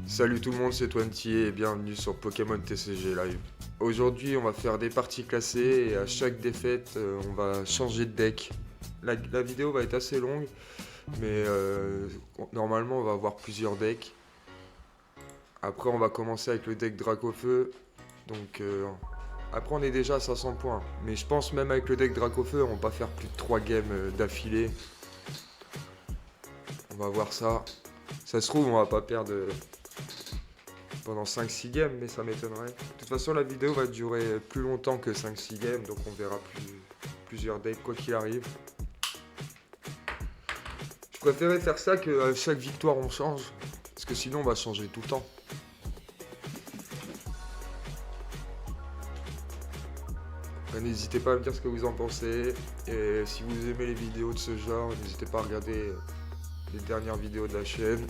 Salut tout le monde, c'est Twenty et bienvenue sur Pokémon TCG Live. Aujourd'hui, on va faire des parties classées et à chaque défaite, on va changer de deck. La vidéo va être assez longue, mais normalement, on va avoir plusieurs decks. Après, on va commencer avec le deck Dracofeu. Donc, après, on est déjà à 500 points. Mais je pense même avec le deck Dracofeu, on va pas faire plus de 3 games d'affilée. On va voir ça. Ça se trouve, on va pas perdre pendant 5-6 games, mais ça m'étonnerait. De toute façon, la vidéo va durer plus longtemps que 5-6 games, donc on verra plusieurs decks quoi qu'il arrive. Je préférais faire ça que à chaque victoire on change, parce que sinon on va changer tout le temps. N'hésitez pas à me dire ce que vous en pensez, et si vous aimez les vidéos de ce genre, n'hésitez pas à regarder les dernières vidéos de la chaîne.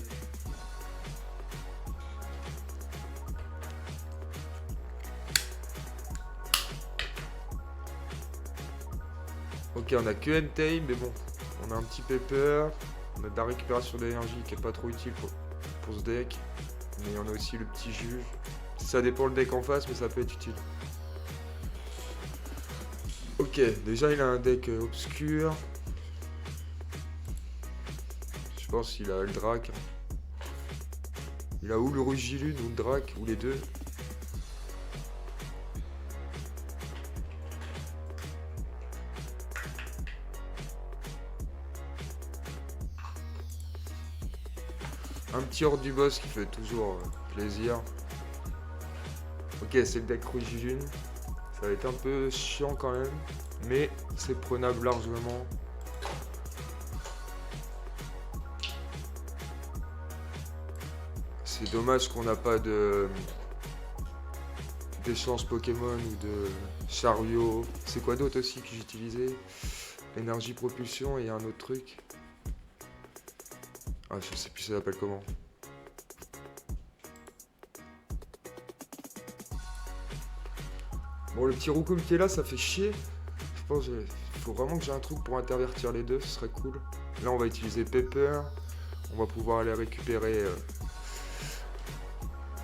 Ok, on a que Entei, mais bon, on a un petit Pepper, on a de la récupération d'énergie qui est pas trop utile pour ce deck, mais on a aussi le petit juge. Ça dépend le deck en face, mais ça peut être utile. Ok, déjà il a un deck obscur. Je pense qu'il a le Drac. Il a ou le Rugilune ou le Drac, ou les deux. Un petit hors du boss qui fait toujours plaisir. Ok, c'est le deck Rugilune. Ça va être un peu chiant quand même, mais c'est prenable largement. C'est dommage qu'on n'a pas d'échange Pokémon ou de chariot. C'est quoi d'autre aussi que j'utilisais? Énergie propulsion et un autre truc. Ah, je sais plus ça s'appelle comment. Bon, le petit Roukoum qui est là, ça fait chier. Je pense qu'il faut vraiment que j'ai un truc pour intervertir les deux, ce serait cool. Là, on va utiliser Pepper. On va pouvoir aller récupérer...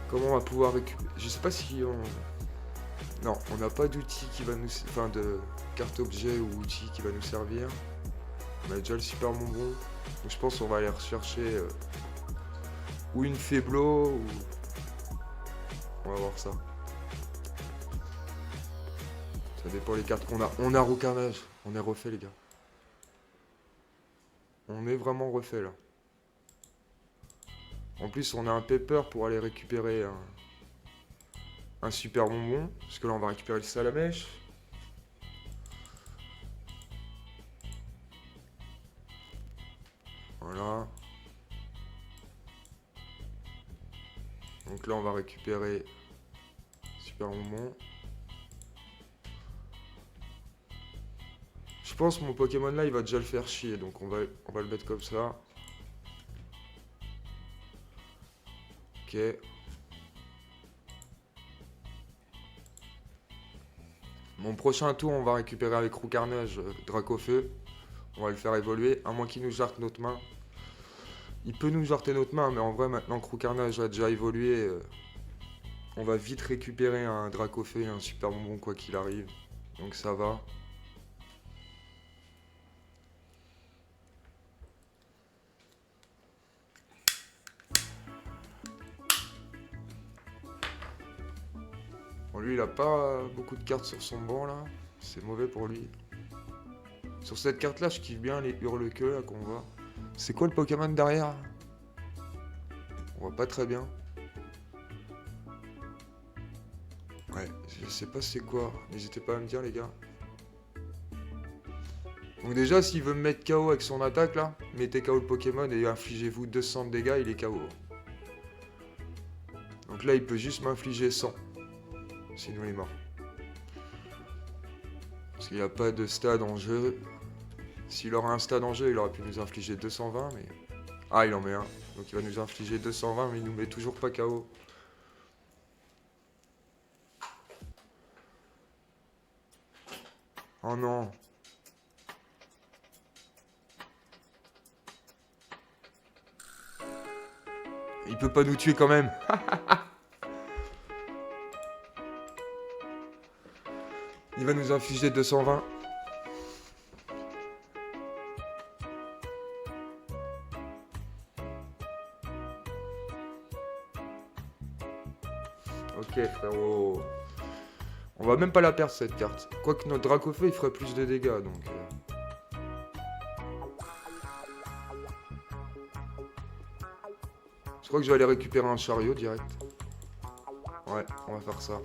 Comment on va pouvoir récupérer... Je sais pas si on... Non, on n'a pas d'outil qui va nous... Enfin, de carte objet ou outil qui va nous servir. On a déjà le super bonbon. Donc je pense qu'on va aller rechercher... ou une Faiblo, ou... On va voir ça. Ça dépend les cartes qu'on a. On a Roucarnage. On est refait, les gars. On est vraiment refait, là. En plus, on a un Pepper pour aller récupérer un super bonbon. Parce que là, on va récupérer le Salamèche. Voilà. Donc là, on va récupérer super bonbon. Je pense que mon Pokémon là, il va déjà le faire chier. Donc on va le mettre comme ça. Ok. Mon prochain tour, on va récupérer avec Roucarnage Dracofeu. On va le faire évoluer, à moins qu'il nous jarte notre main. Il peut nous jarter notre main, mais en vrai, maintenant que Roucarnage a déjà évolué, on va vite récupérer un Dracofeu et un super bonbon quoi qu'il arrive. Donc ça va. Bon, lui, il a pas beaucoup de cartes sur son banc là. C'est mauvais pour lui. Sur cette carte là, je kiffe bien les hurle-queue là qu'on voit. C'est quoi le Pokémon derrière? On voit pas très bien. Ouais, je sais pas c'est quoi. N'hésitez pas à me dire, les gars. Donc déjà, s'il veut me mettre KO avec son attaque, là, mettez KO le Pokémon et infligez-vous 200 de dégâts, il est KO. Donc là, il peut juste m'infliger 100. Sinon, il est mort. Parce qu'il n'y a pas de stade en jeu. S'il aurait un stade en jeu, il aurait pu nous infliger 220, mais... Ah, il en met un. Donc il va nous infliger 220, mais il nous met toujours pas KO. Oh non. Il peut pas nous tuer quand même. Il va nous infuser 220. Ok frérot. On va même pas la perdre cette carte. Quoique notre Dracofeu il ferait plus de dégâts donc... Je crois que je vais aller récupérer un chariot direct. Ouais, on va faire ça.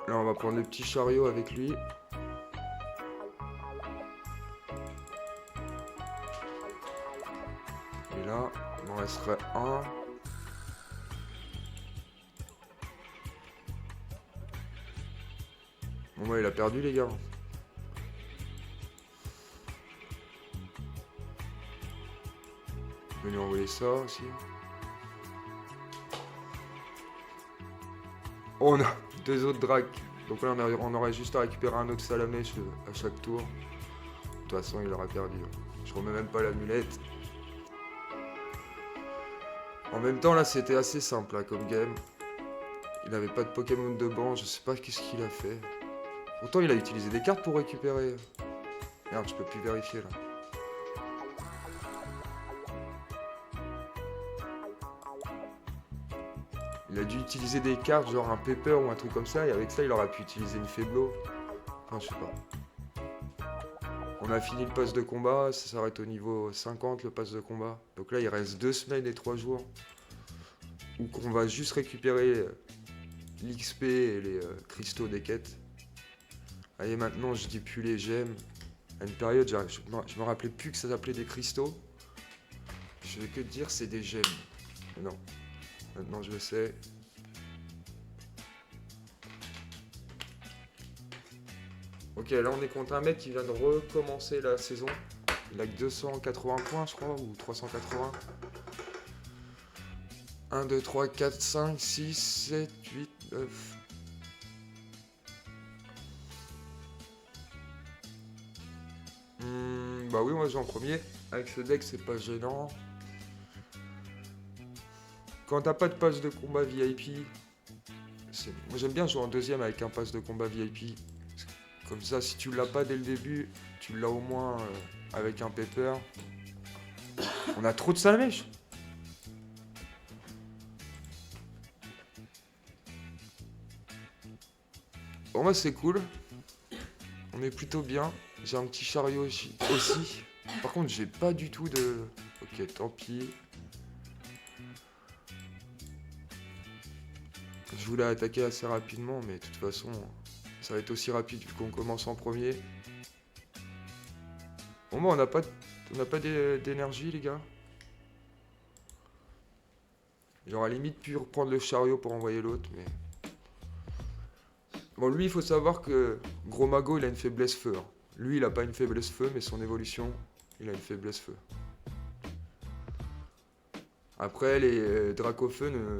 Là on va prendre le petit chariot avec lui. Et là, il m'en resterait un. Bon bah il a perdu les gars. Je vais lui envoyer ça aussi. Oh, on a 2 autres dracs. Donc là on aurait juste à récupérer un autre salamèche à chaque tour. De toute façon il aurait perdu. Je remets même pas l'amulette. En même temps là c'était assez simple là, comme game. Il avait pas de Pokémon de banc, je sais pas qu'est-ce qu'il a fait. Pourtant il a utilisé des cartes pour récupérer. Merde, je peux plus vérifier là. Il a dû utiliser des cartes genre un Pepper ou un truc comme ça et avec ça il aurait pu utiliser une Faiblo. Enfin je sais pas. On a fini le pass de combat, ça s'arrête au niveau 50 le pass de combat. Donc là il reste 2 semaines et 3 jours. Où on va juste récupérer l'XP et les cristaux des quêtes. Allez maintenant je dis plus les gemmes. À une période je me rappelais plus que ça s'appelait des cristaux. Je vais que te dire c'est des gemmes. Mais non. Maintenant je le sais. Ok, là on est contre un mec qui vient de recommencer la saison. Il a que 280 points je crois, ou 380. 1, 2, 3, 4, 5, 6, 7, 8, 9. Bah oui, moi j'ai en premier. Avec ce deck c'est pas gênant. Quand t'as pas de pass de combat VIP, moi j'aime bien jouer en deuxième avec un pass de combat VIP. Comme ça, si tu l'as pas dès le début, tu l'as au moins avec un Pepper. On a trop de salamèche. Bon, moi c'est cool. On est plutôt bien. J'ai un petit chariot aussi. Par contre, j'ai pas du tout de... Ok, tant pis. Je voulais attaquer assez rapidement, mais de toute façon, ça va être aussi rapide vu qu'on commence en premier. Bon, moi, on n'a pas d'énergie, les gars. J'aurais limite pu reprendre le chariot pour envoyer l'autre, mais... Bon, lui, il faut savoir que Gros Mago, il a une faiblesse feu. Hein. Lui, il a pas une faiblesse feu, mais son évolution, il a une faiblesse feu. Après, les Dracofeu ne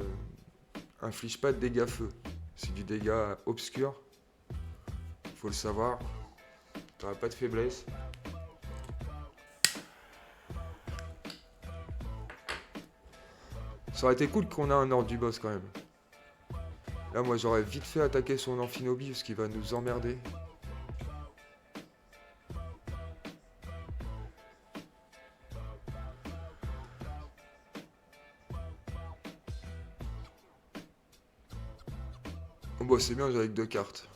infligent pas de dégâts feu. C'est du dégât obscur. Faut le savoir. T'auras pas de faiblesse. Ça aurait été cool qu'on ait un ordre du boss quand même. Là, moi, j'aurais vite fait attaquer son Amphinobi parce qu'il va nous emmerder. Bon, bah, c'est bien, j'ai avec 2 cartes.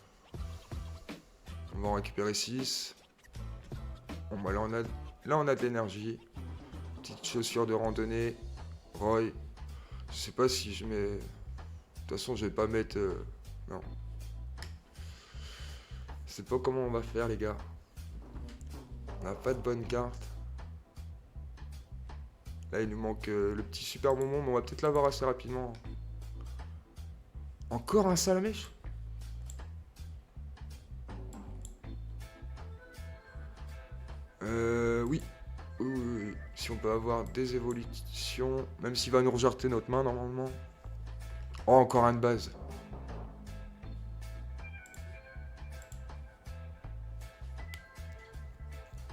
On va en récupérer 6. Bon, bah, là, on a de l'énergie. Petite chaussure de randonnée. Roy. Je sais pas si je mets... De toute façon, je vais pas mettre... Non. Je sais pas comment on va faire, les gars. On n'a pas de bonne carte. Là, il nous manque le petit super bonbon, mais on va peut-être l'avoir assez rapidement. Encore un salamèche? Oui. Oui. Si on peut avoir des évolutions, même s'il va nous rejeter notre main, normalement. Oh, encore un de base.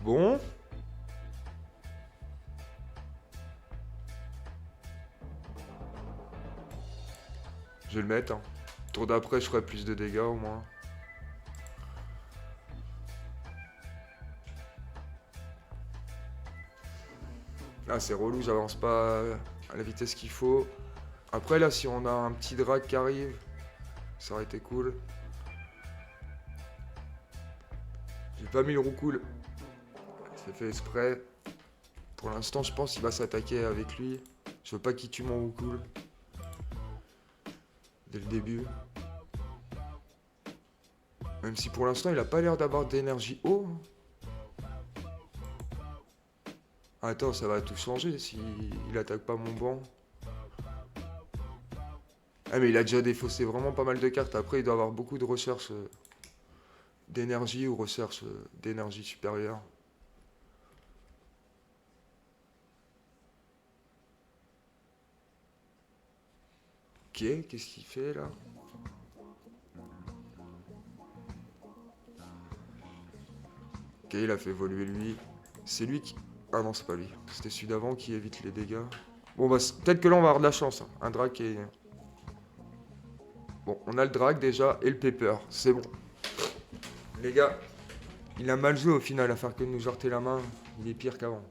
Bon. Je vais le mettre. Hein. Tour d'après, je ferai plus de dégâts au moins. Ah, c'est relou, j'avance pas à la vitesse qu'il faut. Après, là, si on a un petit drag qui arrive, ça aurait été cool. J'ai pas mis le roucoule. C'est fait exprès. Pour l'instant, je pense qu'il va s'attaquer avec lui. Je veux pas qu'il tue mon roucoule. Dès le début. Même si pour l'instant, il a pas l'air d'avoir d'énergie haut. Attends, ça va tout changer s'il attaque pas mon banc. Ah mais il a déjà défaussé vraiment pas mal de cartes. Après, il doit avoir beaucoup de recherche d'énergie ou recherche d'énergie supérieure. Ok, qu'est-ce qu'il fait là? Ok, il a fait évoluer lui. C'est lui qui... Ah non, c'est pas lui. C'était celui d'avant qui évite les dégâts. Bon, bah, peut-être que là, on va avoir de la chance. Hein. Un drag qui est... Bon, on a le drag déjà et le pepper. C'est bon. Les gars, il a mal joué au final à faire que de nous jarter la main. Il est pire qu'avant.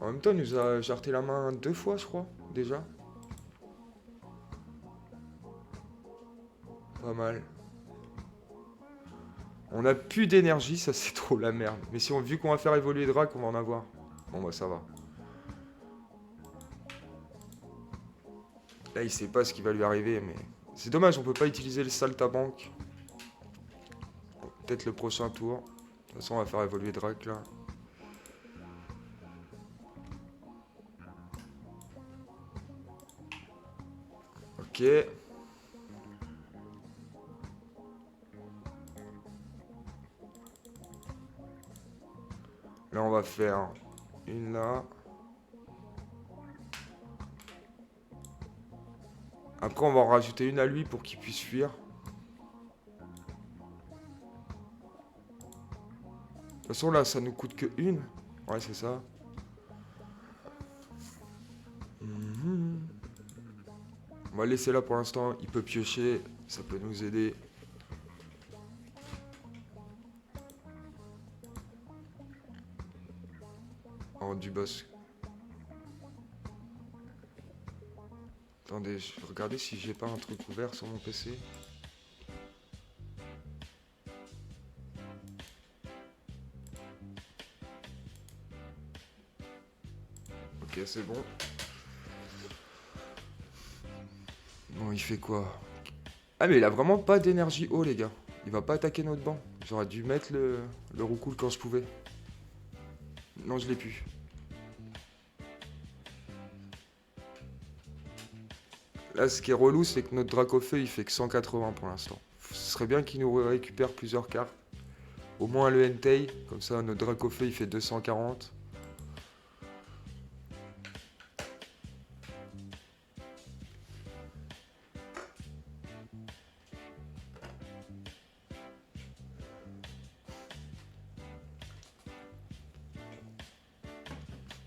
En même temps, il nous a jarté la main 2 fois, je crois, déjà. Pas mal. On a plus d'énergie, ça c'est trop la merde. Mais si on, vu qu'on va faire évoluer Drac, on va en avoir. Bon bah ça va. Là il sait pas ce qui va lui arriver, mais... C'est dommage, on peut pas utiliser le saltabank. Bon, peut-être le prochain tour. De toute façon on va faire évoluer Drac là. Ok. Là on va faire une là. Après on va en rajouter une à lui pour qu'il puisse fuir. De toute façon là ça nous coûte que une. Ouais c'est ça. On va le laisser là pour l'instant, il peut piocher, ça peut nous aider. En du boss. Attendez, je vais regarder si j'ai pas un truc ouvert sur mon PC. Ok, c'est bon. Bon, il fait quoi? Ah, mais il a vraiment pas d'énergie haut, les gars. Il va pas attaquer notre banc. J'aurais dû mettre le roucoule quand je pouvais. Non, je l'ai plus. Là, ce qui est relou, c'est que notre Dracofeu, il fait que 180 pour l'instant. Ce serait bien qu'il nous récupère plusieurs cartes. Au moins le Entei, comme ça, notre Dracofeu, il fait 240.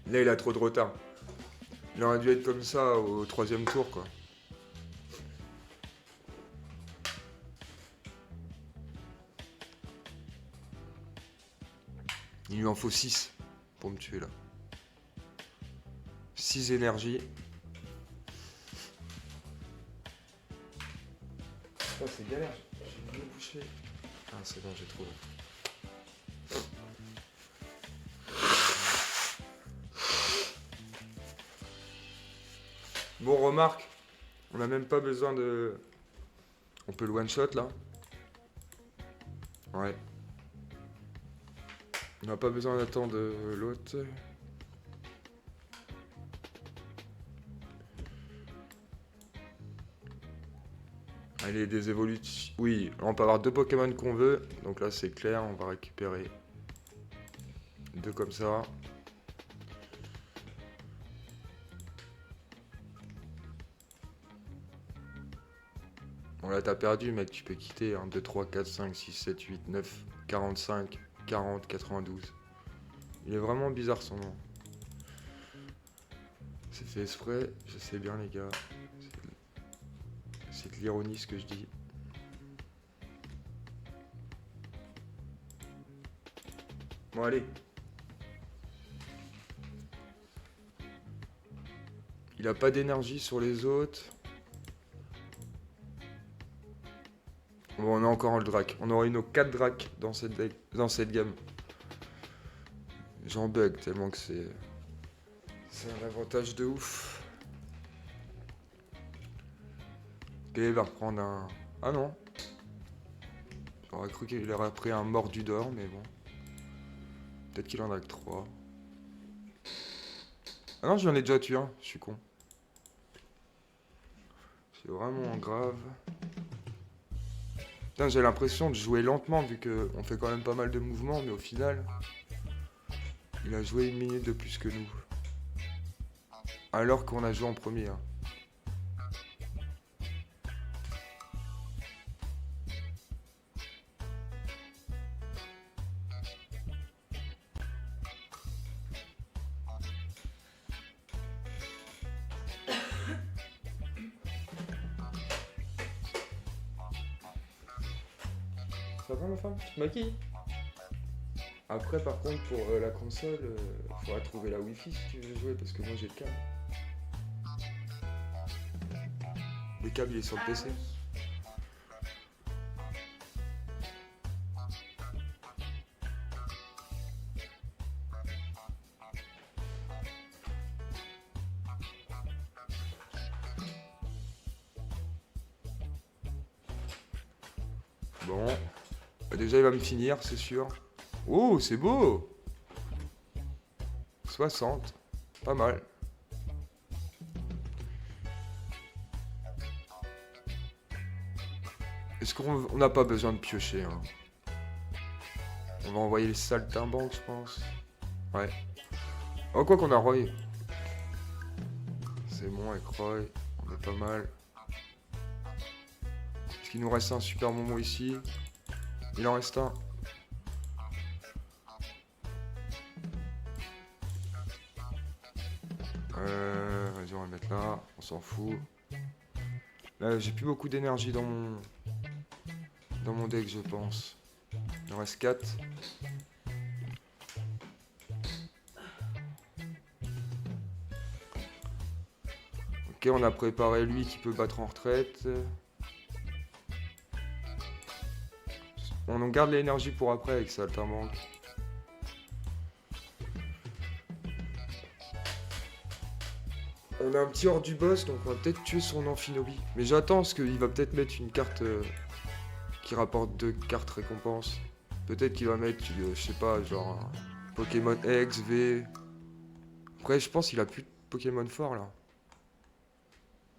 Là, il a trop de retard. Il aurait dû être comme ça au 3e tour, quoi. Il lui en faut 6 pour me tuer, là. 6 énergies. Oh, c'est galère. J'ai mieux bouché. Ah, c'est bon, j'ai trouvé. Bon, remarque, on n'a même pas besoin de... On peut le one-shot, là. Ouais. On n'a pas besoin d'attendre l'autre. Allez, des évolutions. Oui, on peut avoir 2 Pokémon qu'on veut. Donc là, c'est clair, on va récupérer 2 comme ça. Bon là t'as perdu mec, tu peux quitter. 1, 2, 3, 4, 5, 6, 7, 8, 9, 45, 40, 92. Il est vraiment bizarre son nom. C'est fait exprès, je sais bien les gars. C'est de l'ironie ce que je dis. Bon allez. Il a pas d'énergie sur les autres. Bon, on a encore le drac. On aura nos 4 dracs dans cette gamme. J'en bug tellement que c'est un avantage de ouf. Ok, il va reprendre un... Ah non. J'aurais cru qu'il aurait pris un mordu d'or, mais bon. Peut-être qu'il en a que 3. Ah non, j'en ai déjà tué un. Je suis con. C'est vraiment grave. Putain, j'ai l'impression de jouer lentement vu qu'on fait quand même pas mal de mouvements, mais au final, il a joué 1 minute de plus que nous. Alors qu'on a joué en premier. Hein. Ça va ma femme? Tu te maquilles? Après par contre pour la console, faudra trouver la wifi si tu veux jouer parce que moi j'ai le câble. Le câble il est sur le PC. Bon. Bah, déjà il va me finir, c'est sûr. Oh, c'est beau! 60. Pas mal. Est-ce qu'on n'a pas besoin de piocher hein? On va envoyer les saltimbanques, je pense. Ouais. Oh, quoi qu'on a Roy. C'est bon avec Roy. On est pas mal. Est-ce qu'il nous reste un super moment ici? Il en reste un. Vas-y, on va le mettre là. On s'en fout. Là, j'ai plus beaucoup d'énergie dans mon deck, je pense. Il en reste 4. Ok, on a préparé lui qui peut battre en retraite. On en garde l'énergie pour après avec ça, Saltimbanque. On a un petit hors du boss, donc on va peut-être tuer son Amphinobi. Mais j'attends parce qu'il va peut-être mettre une carte qui rapporte 2 cartes récompenses. Peut-être qu'il va mettre, je sais pas, genre un Pokémon X, V. Après, je pense qu'il a plus de Pokémon fort là.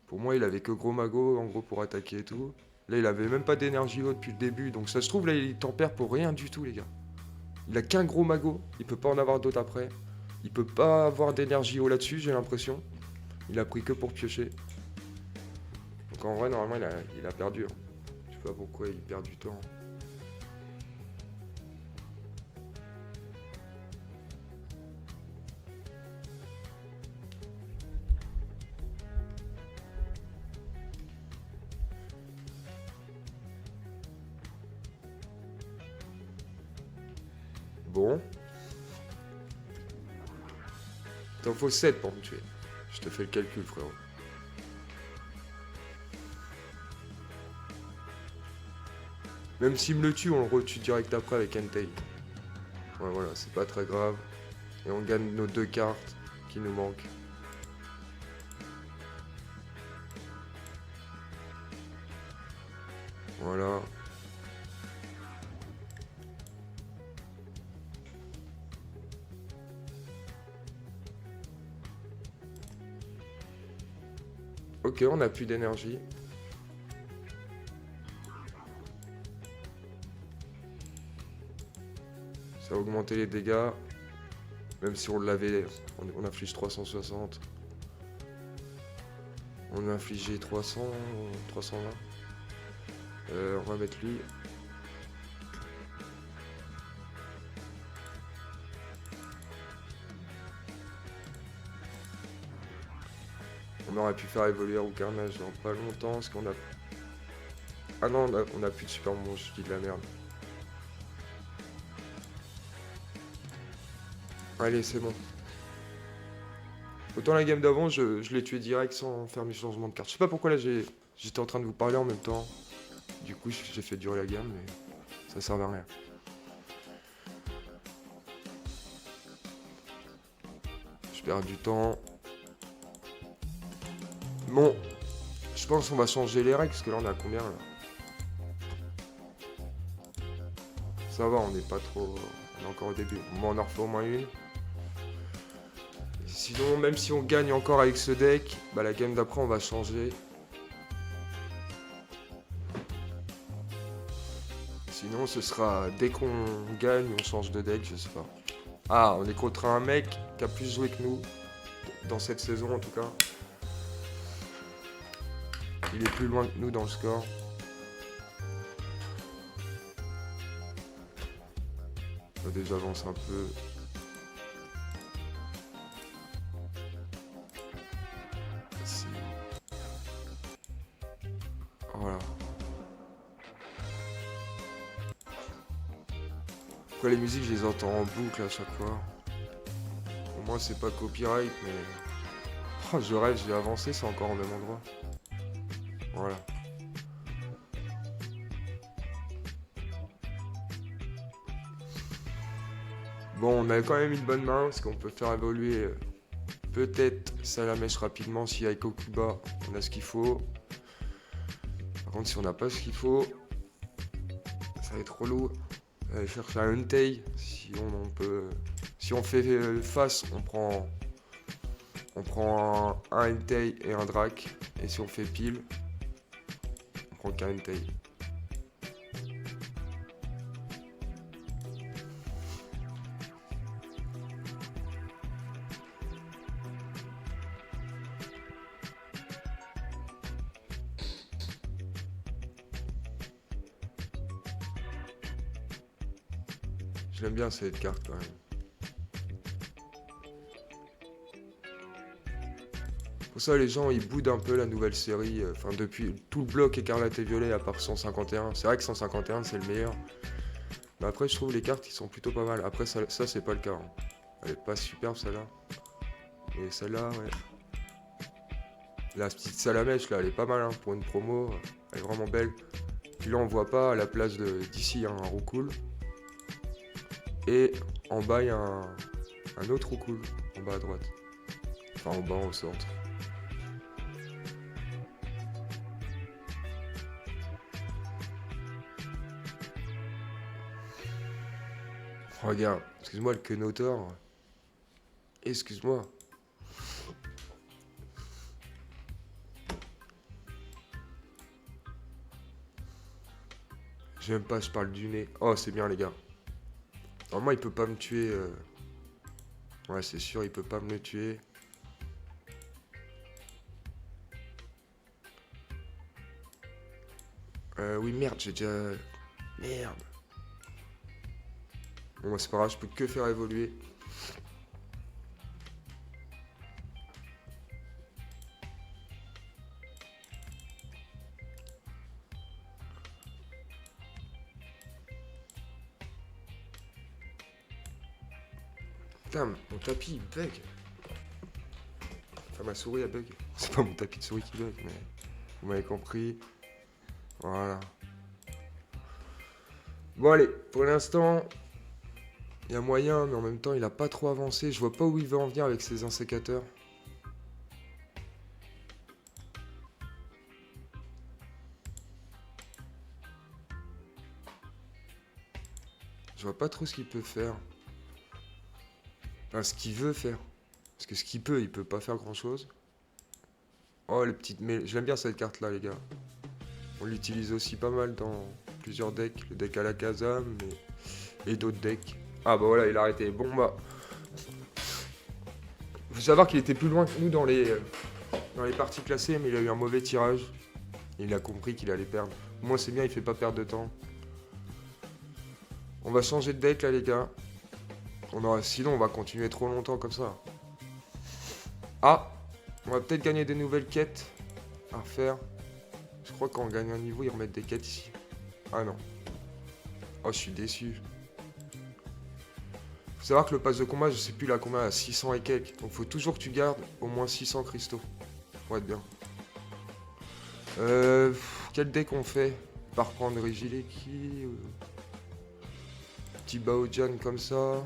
Pour moi, il avait que Gros Mago en gros pour attaquer et tout. Là, il avait même pas d'énergie haute depuis le début. Donc ça se trouve, là, il tempère pour rien du tout, les gars. Il a qu'un Gros Mago. Il peut pas en avoir d'autres après. Il peut pas avoir d'énergie haut là-dessus, j'ai l'impression. Il a pris que pour piocher. Donc en vrai, normalement, il a perdu. Hein. Je sais pas pourquoi il perd du temps. Bon. T'en faut 7 pour me tuer. Je te fais le calcul, frérot. Même s'il me le tue, on le retue direct après avec Entei. Ouais, voilà, c'est pas très grave. Et on gagne nos 2 cartes qui nous manquent. Voilà. Ok, on n'a plus d'énergie. Ça a augmenté les dégâts. Même si on l'avait, on inflige 360. On a infligé 300, 320. On va mettre lui. On aurait pu faire évoluer au carnage dans pas longtemps, parce qu'on a... Ah non, on a plus de super monstre, je dis de la merde. Allez, c'est bon. Autant la game d'avant, je l'ai tué direct sans faire mes changements de carte. Je sais pas pourquoi là j'étais en train de vous parler en même temps. Du coup, j'ai fait durer la game, mais ça servait à rien. Je perds du temps. Bon, je pense qu'on va changer les règles, parce que là on a combien là? Ça va, on n'est pas trop... On est encore au début. Bon, on en refait au moins une. Sinon, même si on gagne encore avec ce deck, bah la game d'après on va changer. Sinon, ce sera dès qu'on gagne, on change de deck, je sais pas. Ah, on est contre un mec qui a plus joué que nous, dans cette saison en tout cas. Il est plus loin que nous dans le score. On va déjà avancer un peu. Ici. Voilà. Pourquoi les musiques, je les entends en boucle à chaque fois? Au moins, c'est pas copyright, mais... Oh, je rêve, j'ai avancé, c'est encore au même endroit. Voilà. Bon, on a quand même une bonne main, parce qu'on peut faire évoluer peut-être Salamèche rapidement si avec Okuba on a ce qu'il faut. Par contre, si on n'a pas ce qu'il faut, ça va être relou. Aller chercher un Entei, si on peut... Si on fait face, on prend un Entei et un Drac. Et si on fait pile, on prend qu'un Entei. Je l'aime bien cette carte quand même. Pour ça, les gens ils boudent un peu la nouvelle série. Enfin, depuis tout le bloc écarlate et violet à part 151. C'est vrai que 151 c'est le meilleur. Mais après, je trouve les cartes ils sont plutôt pas mal. Après, ça c'est pas le cas. Hein. Elle est pas superbe celle-là. Et celle-là, ouais. La petite salamèche là, elle est pas mal hein, pour une promo. Elle est vraiment belle. Puis là, on voit pas à la place d'ici, il y a un roucoule. Et en bas, il y a un autre roucoule. En bas à droite. Enfin, en bas, au centre. Regarde, excuse-moi le Kenotor. Excuse-moi. J'aime pas, je parle du nez. Oh, c'est bien les gars. Normalement, il peut pas me tuer. Ouais, c'est sûr, il peut pas me le tuer. Oui, merde, j'ai déjà... Merde. Bon, bah, c'est pas grave, je peux que faire évoluer. Putain, mon tapis, il bug. Enfin, ma souris, elle bug. C'est pas mon tapis de souris qui bug, mais... Vous m'avez compris. Voilà. Bon, allez, pour l'instant... Il y a moyen, mais en même temps, il a pas trop avancé. Je vois pas où il veut en venir avec ses insécateurs. Je vois pas trop ce qu'il peut faire. Enfin, ce qu'il veut faire. Parce que ce qu'il peut, il peut pas faire grand chose. Oh, les petites... Mais j'aime bien cette carte-là, les gars. On l'utilise aussi pas mal dans plusieurs decks. Le deck à la Kazam et d'autres decks. Ah bah voilà, il a arrêté. Bon bah... Faut savoir qu'il était plus loin que nous dans les parties classées, mais il a eu un mauvais tirage. Il a compris qu'il allait perdre. Moi c'est bien, il fait pas perdre de temps. On va changer de deck là les gars. Sinon on va continuer trop longtemps comme ça. Ah, on va peut-être gagner des nouvelles quêtes à faire. Je crois qu'en gagnant un niveau, ils remettent des quêtes ici. Ah non. Oh, je suis déçu. Faut savoir que le pass de combat, je sais plus là combien, à 600 et quelques. Donc faut toujours que tu gardes au moins 600 cristaux. Pour être bien. Quel deck on fait? Par prendre Rigileki Petit Baojan comme ça.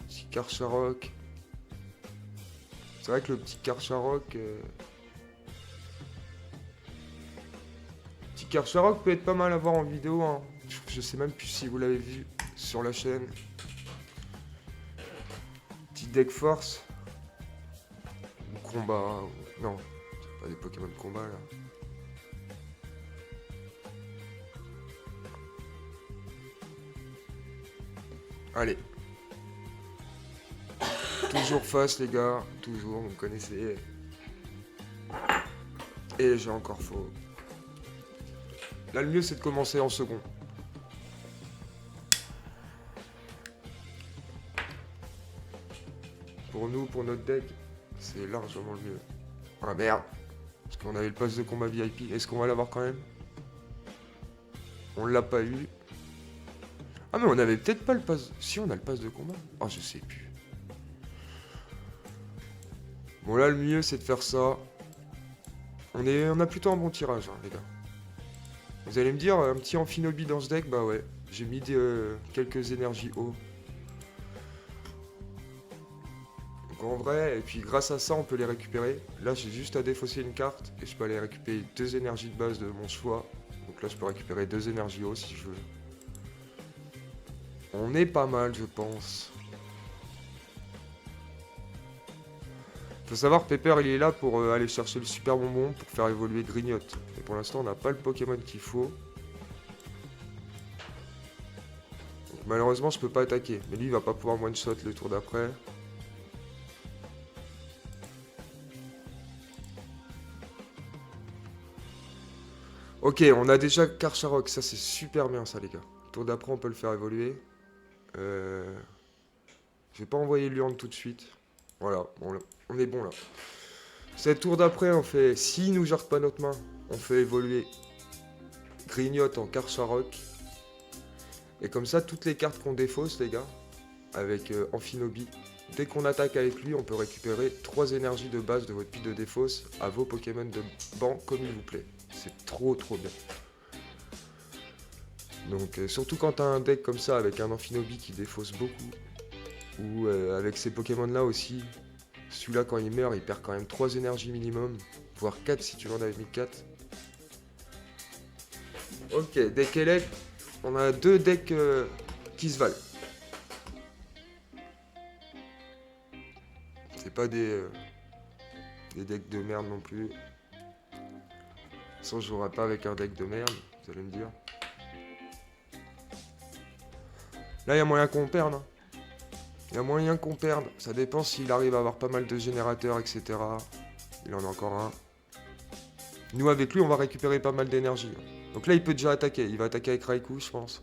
Petit Karcharok. C'est vrai que le petit Karcharok... Petit Karcharok peut être pas mal à voir en vidéo. Hein. Je sais même plus si vous l'avez vu sur la chaîne. Petit deck force. Ou combat. Non, c'est pas des Pokémon de combat là. Allez. Toujours face les gars. Toujours, vous me connaissez. Et j'ai encore faux. Là, le mieux, c'est de commencer en second. Pour nous, pour notre deck, c'est largement le mieux. Ah merde. Parce qu'on avait le pass de combat VIP. Est-ce qu'on va l'avoir quand même? On l'a pas eu. Ah mais on avait peut-être pas le pass... Si, on a le pass de combat. Oh, je sais plus. Bon, là, le mieux, c'est de faire ça. On a plutôt un bon tirage, hein, les gars. Vous allez me dire, un petit Amphinobi dans ce deck, bah ouais. J'ai mis quelques énergies haut. Donc en vrai, et puis grâce à ça, on peut les récupérer. Là, j'ai juste à défausser une carte et je peux aller récupérer 2 énergies de base de mon choix. Donc là, je peux récupérer 2 énergies haut si je veux. On est pas mal, je pense. Faut savoir, Pepper, il est là pour aller chercher le super bonbon pour faire évoluer Grignotte. Et pour l'instant, on n'a pas le Pokémon qu'il faut. Donc, malheureusement, je peux pas attaquer. Mais lui, il va pas pouvoir one-shot le tour d'après. Ok, on a déjà Karcharok. Ça, c'est super bien, ça, les gars. Le tour d'après, on peut le faire évoluer. Je vais pas envoyer Luan tout de suite. Voilà, bon, là, on est bon, là. Cette tour d'après, on fait... S'il nous gère pas notre main, on fait évoluer Grignotte en Karcharok. Et comme ça, toutes les cartes qu'on défausse, les gars, avec Amphinobi, dès qu'on attaque avec lui, on peut récupérer 3 énergies de base de votre pile de défausse à vos Pokémon de banc comme il vous plaît. C'est trop bien. Donc surtout quand t'as un deck comme ça avec un Amphinobi qui défausse beaucoup, ou avec ces Pokémon là aussi, celui-là quand il meurt, il perd quand même 3 énergies minimum, voire 4 si tu en avais mis 4. Ok, deck élect, on a 2 decks qui se valent. C'est pas des decks de merde non plus. De toute façon, je jouerai pas avec un deck de merde, vous allez me dire. Là, il y a moyen qu'on perde. Hein. Il y a moyen qu'on perde. Ça dépend s'il arrive à avoir pas mal de générateurs, etc. Il en a encore un. Nous, avec lui, on va récupérer pas mal d'énergie. Donc là, il peut déjà attaquer. Il va attaquer avec Raikou, je pense.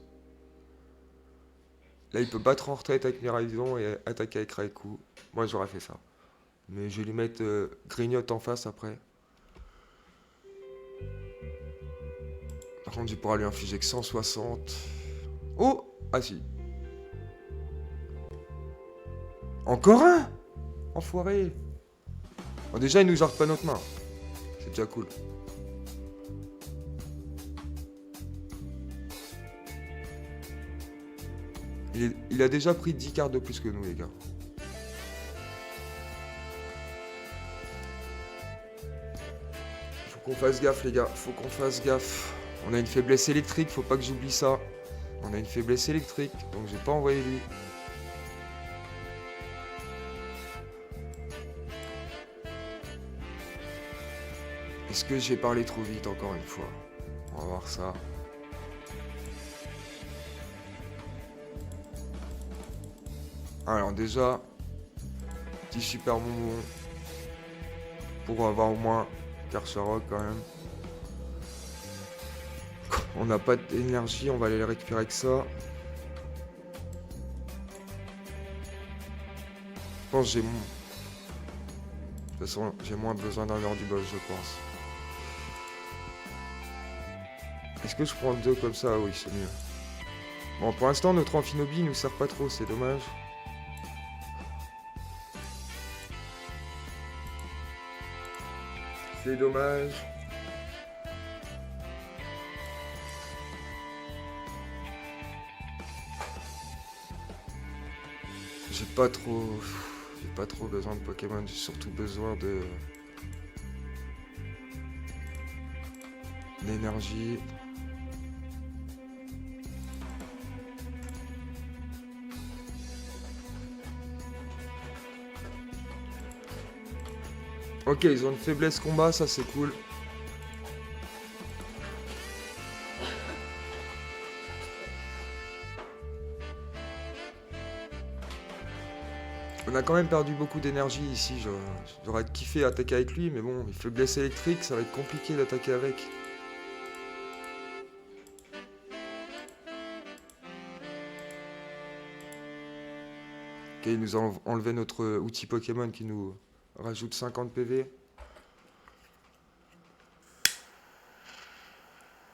Là, il peut battre en retraite avec Miraidon et attaquer avec Raikou. Moi, j'aurais fait ça. Mais je vais lui mettre Grignotte en face après. Par contre, je pourrai lui infliger que 160. Oh! Ah si. Encore un? Enfoiré. Bon, déjà, il nous jarde pas notre main. C'est déjà cool. Il a déjà pris 10 cartes de plus que nous, les gars. Faut qu'on fasse gaffe, les gars. Faut qu'on fasse gaffe. On a une faiblesse électrique, faut pas que j'oublie ça. On a une faiblesse électrique, donc j'ai pas envoyé lui. Est-ce que j'ai parlé trop vite encore une fois? On va voir ça. Alors déjà, petit super bonbon. Pour avoir au moins Karcharok quand même. On n'a pas d'énergie, on va aller les récupérer avec ça. Je pense que j'ai... De toute façon, j'ai moins besoin d'un heure du boss, je pense. Est-ce que je prends 2 comme ça? Oui, c'est mieux. Bon, pour l'instant, notre amphinobi nous sert pas trop, c'est dommage. C'est dommage. J'ai pas trop besoin de Pokémon, j'ai surtout besoin de... d'énergie. Ok, ils ont une faiblesse combat, ça c'est cool. On a quand même perdu beaucoup d'énergie ici, j'aurais kiffé attaquer avec lui, mais bon, faiblesse électrique, ça va être compliqué d'attaquer avec. Ok, il nous a enlevé notre outil Pokémon qui nous rajoute 50 PV.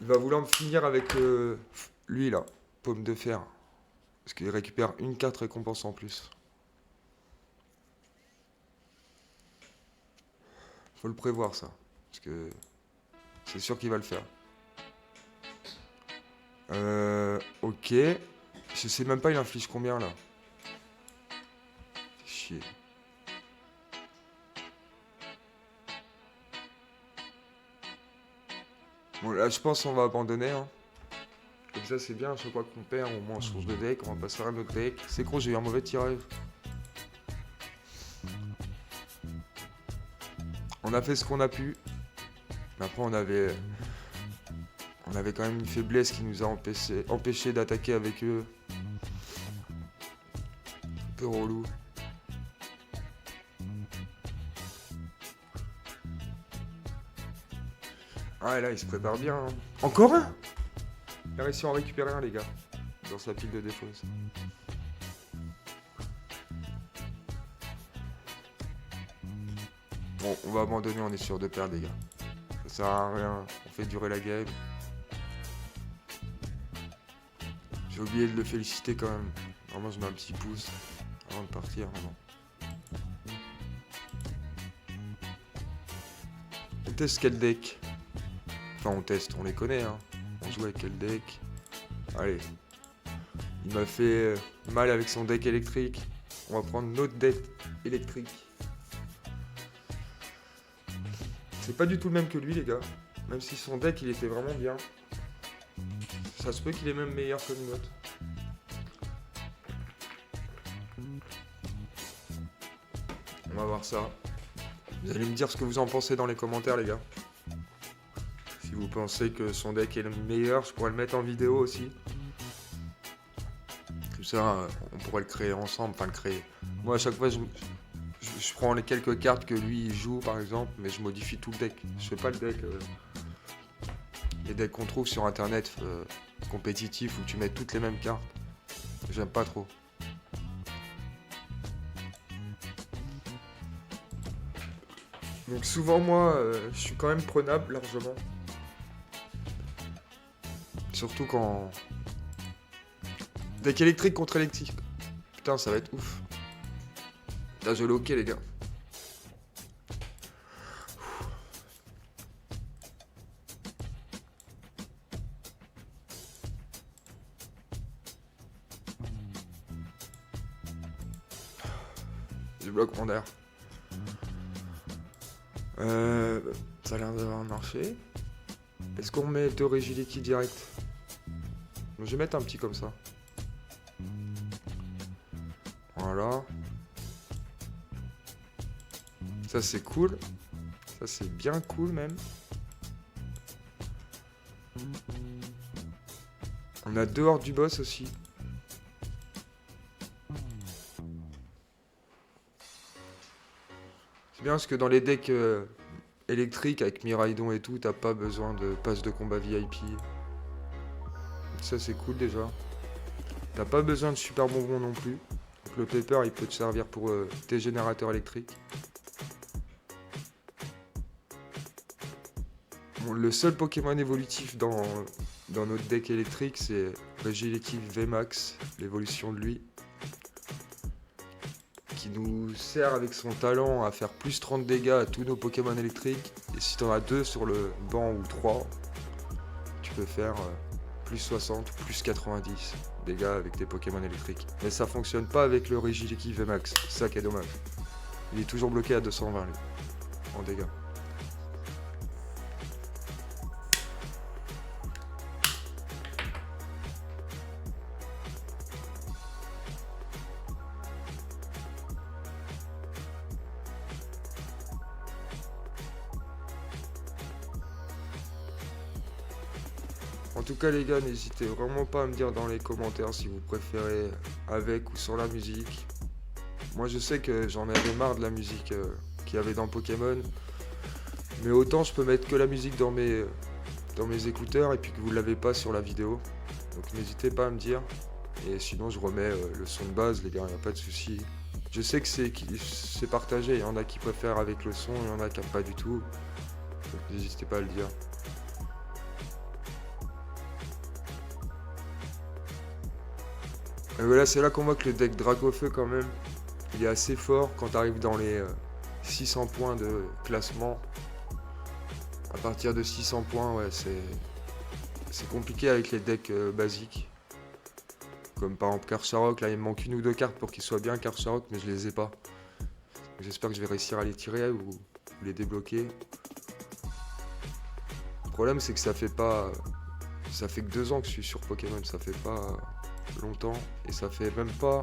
Il va vouloir me finir avec lui là, Paume de Fer. Parce qu'il récupère une carte récompense en plus. Faut le prévoir ça. Parce que c'est sûr qu'il va le faire. Ok. Je sais même pas il inflige combien là. Chier. Bon là je pense qu'on va abandonner hein. Comme ça c'est bien, à chaque fois qu'on perd, au moins on change de deck, on va passer à un autre deck. C'est con, j'ai eu un mauvais tirage. On a fait ce qu'on a pu. Mais après on avait quand même une faiblesse qui nous a empêché d'attaquer avec eux. Un peu relou. Ah et là il se prépare bien. Hein. Encore un? Il a réussi à en récupérer un les gars. Dans sa pile de défausse. Bon, on va abandonner, on est sûr de perdre les gars. Ça sert à rien, on fait durer la game. J'ai oublié de le féliciter quand même. Normalement je mets un petit pouce avant de partir. Vraiment. On teste quel deck? Enfin on teste, on les connaît hein. On joue avec quel deck? Allez. Il m'a fait mal avec son deck électrique. On va prendre notre deck électrique. C'est pas du tout le même que lui les gars. Même si son deck il était vraiment bien. Ça se peut qu'il est même meilleur que le nôtre. On va voir ça. Vous allez me dire ce que vous en pensez dans les commentaires les gars. Si vous pensez que son deck est le meilleur, je pourrais le mettre en vidéo aussi. Comme ça, on pourrait le créer ensemble, enfin le créer. Moi à chaque fois je prends les quelques cartes que lui il joue par exemple, mais je modifie tout le deck. Je fais pas le deck. Les decks qu'on trouve sur internet compétitifs où tu mets toutes les mêmes cartes. J'aime pas trop. Donc souvent moi je suis quand même prenable largement. Surtout quand... Deck électrique contre électrique. Putain ça va être ouf. Là je l'ai ok les gars. Je bloque mon air. Ça a l'air d'avoir marché. Est-ce qu'on met 2 Rigidity direct? Je vais mettre un petit comme ça. Voilà. Ça c'est cool. Ça c'est bien cool même. On a 2 hordes du boss aussi. C'est bien parce que dans les decks électriques avec Miraidon et tout, t'as pas besoin de passe de combat VIP. ça c'est cool déjà. T'as pas besoin de super bonbons non plus. Donc le pepper il peut te servir pour tes générateurs électriques. Bon, le seul Pokémon évolutif dans notre deck électrique, c'est Regieleki VMAX, l'évolution de lui, qui nous sert avec son talent à faire plus 30 dégâts à tous nos Pokémon électriques. Et si t'en as 2 sur le banc ou 3, tu peux faire plus 60, plus 90 dégâts avec tes Pokémon électriques. Mais ça fonctionne pas avec le Regieleki VMAX, c'est ça qui est dommage. Il est toujours bloqué à 220 lui, en dégâts. En tout cas les gars, n'hésitez vraiment pas à me dire dans les commentaires si vous préférez avec ou sans la musique. Moi je sais que j'en avais marre de la musique qu'il y avait dans Pokémon. Mais autant je peux mettre que la musique dans mes écouteurs et puis que vous ne l'avez pas sur la vidéo. Donc n'hésitez pas à me dire. Et sinon je remets le son de base les gars, il n'y a pas de souci. Je sais que c'est partagé, il y en a qui préfèrent avec le son, il y en a qui n'aiment pas du tout. Donc n'hésitez pas à le dire. Et voilà, c'est là qu'on voit que le deck Dracofeu quand même, il est assez fort quand tu arrives dans les 600 points de classement. À partir de 600 points, ouais, c'est compliqué avec les decks basiques. Comme par exemple Karcharok, là il me manque une ou deux cartes pour qu'il soit bien Karcharok, mais je les ai pas. J'espère que je vais réussir à les tirer ou les débloquer. Le problème c'est que ça fait que 2 ans que je suis sur Pokémon, ça fait pas longtemps et ça fait même pas.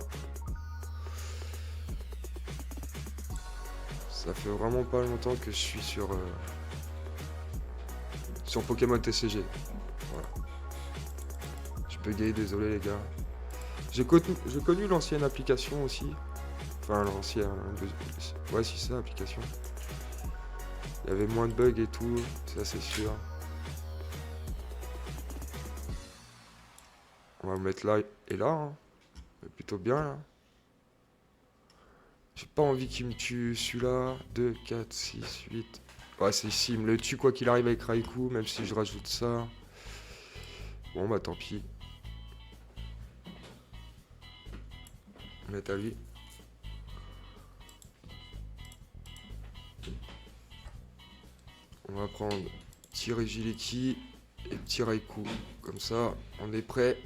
Ça fait vraiment pas longtemps que je suis sur Pokémon TCG. Voilà. Je bugué, désolé les gars. J'ai connu l'ancienne application aussi. Enfin l'ancienne. Ouais si c'est l'application. Il y avait moins de bugs et tout, ça c'est sûr. On va me mettre là et là. Hein. Plutôt bien là. J'ai pas envie qu'il me tue celui-là. 2, 4, 6, 8. Ouais, c'est ici, il me le tue quoi qu'il arrive avec Raikou, même si je rajoute ça. Bon, bah tant pis. Mettre à lui. On va prendre petit Regieleki et petit Raikou. Comme ça, on est prêt.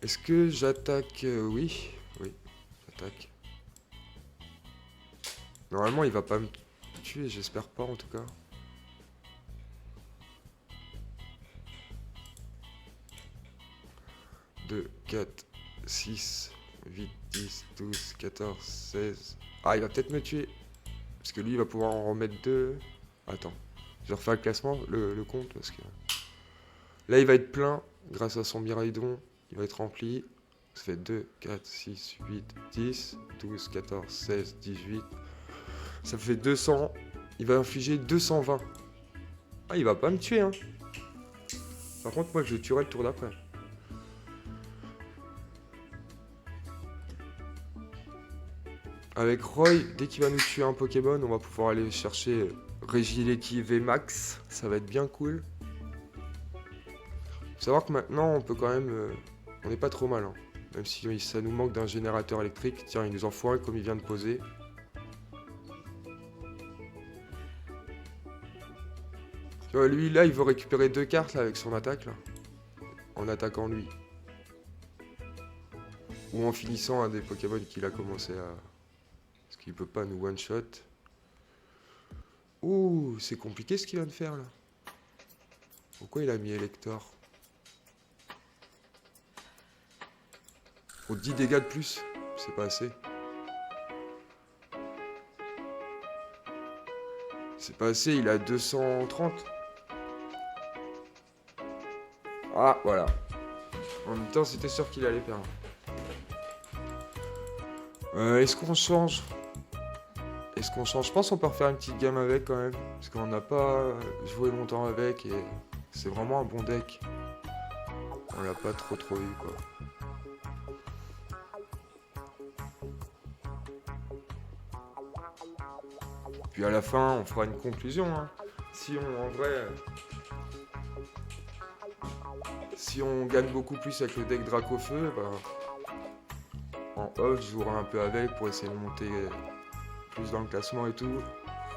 Est-ce que j'attaque oui, j'attaque. Normalement, il va pas me tuer, j'espère pas en tout cas. « 2, 4, 6, 8, 10, 12, 14, 16... » Ah, il va peut-être me tuer. Parce que lui, il va pouvoir en remettre 2. Attends, je vais refaire le classement, le compte, parce que... Là, il va être plein, grâce à son Miraidon. Il va être rempli. Ça fait 2, 4, 6, 8, 10, 12, 14, 16, 18... Ça fait 200. Il va infliger 220. Ah, il va pas me tuer, hein. Par contre, moi, je le tuerai le tour d'après. Avec Roy, dès qu'il va nous tuer un Pokémon, on va pouvoir aller chercher Regieleki VMAX. Ça va être bien cool. Faut savoir que maintenant, on peut quand même... on n'est pas trop mal, hein. Même si ça nous manque d'un générateur électrique. Tiens, il nous en faut un comme il vient de poser. Tu vois, lui, là, il veut récupérer 2 cartes là, avec son attaque, là. En attaquant lui. Ou en finissant un des Pokémon qu'il a commencé à... Parce qu'il peut pas nous one-shot. Ouh, c'est compliqué ce qu'il vient de faire, là. Pourquoi il a mis Elector? Oh, 10 dégâts de plus. C'est pas assez. C'est pas assez, il a 230. Ah, voilà. En même temps, c'était sûr qu'il allait perdre. Est-ce qu'on change? Est-ce qu'on change? Je pense qu'on peut refaire une petite game avec quand même. Parce qu'on n'a pas joué longtemps avec et C'est vraiment un bon deck. On l'a pas trop eu quoi. Puis à la fin, on fera une conclusion. Hein. En vrai, si on gagne beaucoup plus avec le deck Dracofeu, en off, je jouerai un peu avec pour essayer de monter plus dans le classement et tout.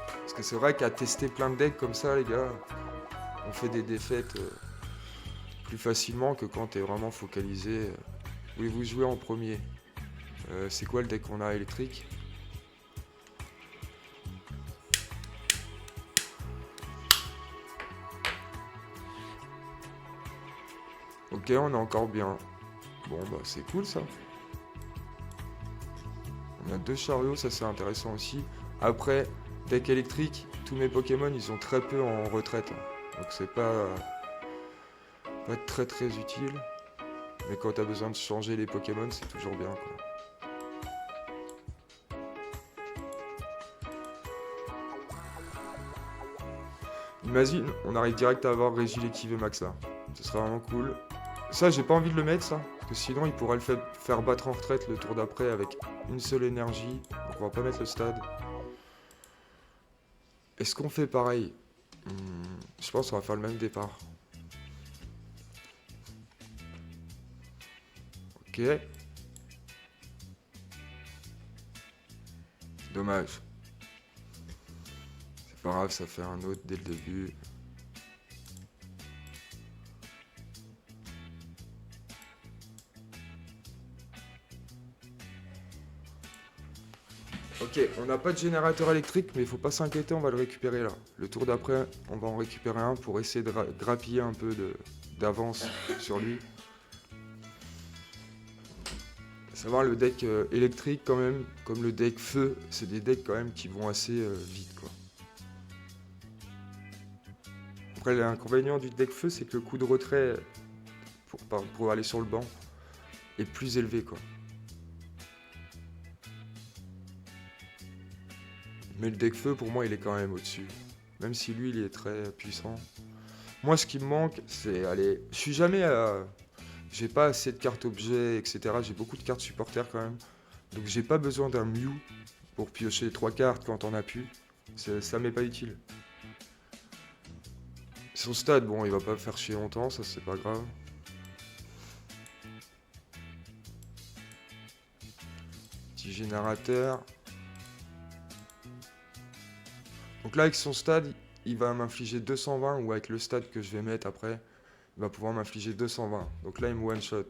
Parce que c'est vrai qu'à tester plein de decks comme ça, les gars, on fait des défaites plus facilement que quand t'es vraiment focalisé. Voulez-vous jouer en premier? C'est quoi le deck qu'on a électrique? Ok, on est encore bien. Bon, bah c'est cool ça. On a 2 chariots, ça c'est intéressant aussi. Après, deck électrique, tous mes Pokémon ils sont très peu en retraite. Hein. Donc c'est pas très utile. Mais quand t'as besoin de changer les Pokémon, c'est toujours bien quoi. Imagine, on arrive direct à avoir Regieleki Max là. Ce serait vraiment cool. Ça, j'ai pas envie de le mettre ça. Parce que sinon, il pourrait le faire battre en retraite le tour d'après avec une seule énergie. Donc on va pas mettre le stade. Est-ce qu'on fait pareil? Je pense qu'on va faire le même départ. Ok. Dommage. C'est pas grave, ça fait un autre dès le début. Ok, on n'a pas de générateur électrique, mais il faut pas s'inquiéter, on va le récupérer là. Le tour d'après, on va en récupérer un pour essayer de grappiller un peu d'avance sur lui. Savoir le deck électrique quand même, comme le deck feu, c'est des decks quand même qui vont assez vite quoi. Après l'inconvénient du deck feu, c'est que le coût de retrait pour aller sur le banc est plus élevé quoi. Mais le deck feu, pour moi, il est quand même au-dessus. Même si lui, il est très puissant. Moi, ce qui me manque, c'est... Allez, je suis jamais à... J'ai pas assez de cartes objets, etc. J'ai beaucoup de cartes supporters quand même. Donc j'ai pas besoin d'un Mew pour piocher 3 cartes quand on a pu. Ça m'est pas utile. Son stade, bon, il va pas faire chier longtemps, ça c'est pas grave. Petit générateur. Donc là, avec son stade, il va m'infliger 220, ou avec le stade que je vais mettre après, il va pouvoir m'infliger 220. Donc là, il me one-shot.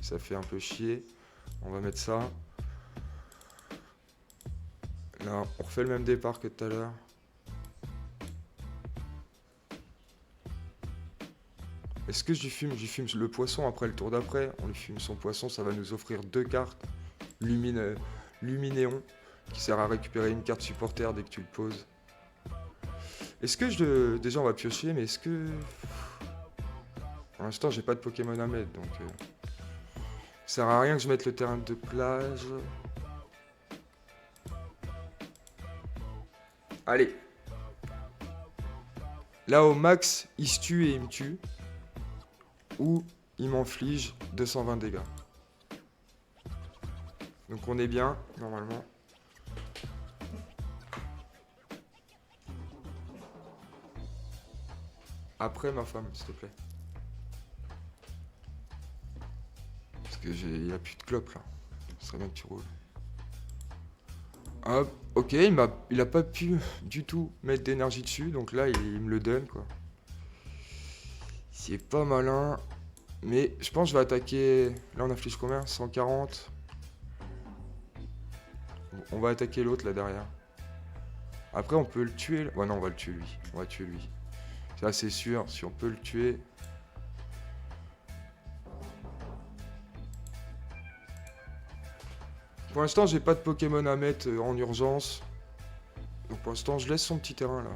Ça fait un peu chier. On va mettre ça. Là, on refait le même départ que tout à l'heure. Est-ce que je lui fume le poisson après le tour d'après? On lui fume son poisson, ça va nous offrir 2 cartes. Luminéon, qui sert à récupérer une carte supporter dès que tu le poses. Est-ce que déjà on va piocher, mais est-ce que... Pour l'instant j'ai pas de Pokémon à mettre, donc... Ça sert à rien que je mette le terrain de plage. Allez. Là au max, il se tue et il me tue. Ou il m'inflige 220 dégâts. Donc on est bien, normalement. Après ma femme, s'il te plaît. Parce que il n'y a plus de clope là. Ce serait bien que tu roules. Hop, ok, il a pas pu du tout mettre d'énergie dessus, donc là il me le donne quoi. C'est pas malin. Mais je pense que je vais attaquer... Là on affiche combien? 140. On va attaquer l'autre là derrière. Après on peut le tuer. Ouais non, on va le tuer lui. On va tuer lui. Ça c'est sûr, si on peut le tuer. Pour l'instant j'ai pas de Pokémon à mettre en urgence. Donc pour l'instant je laisse son petit terrain là.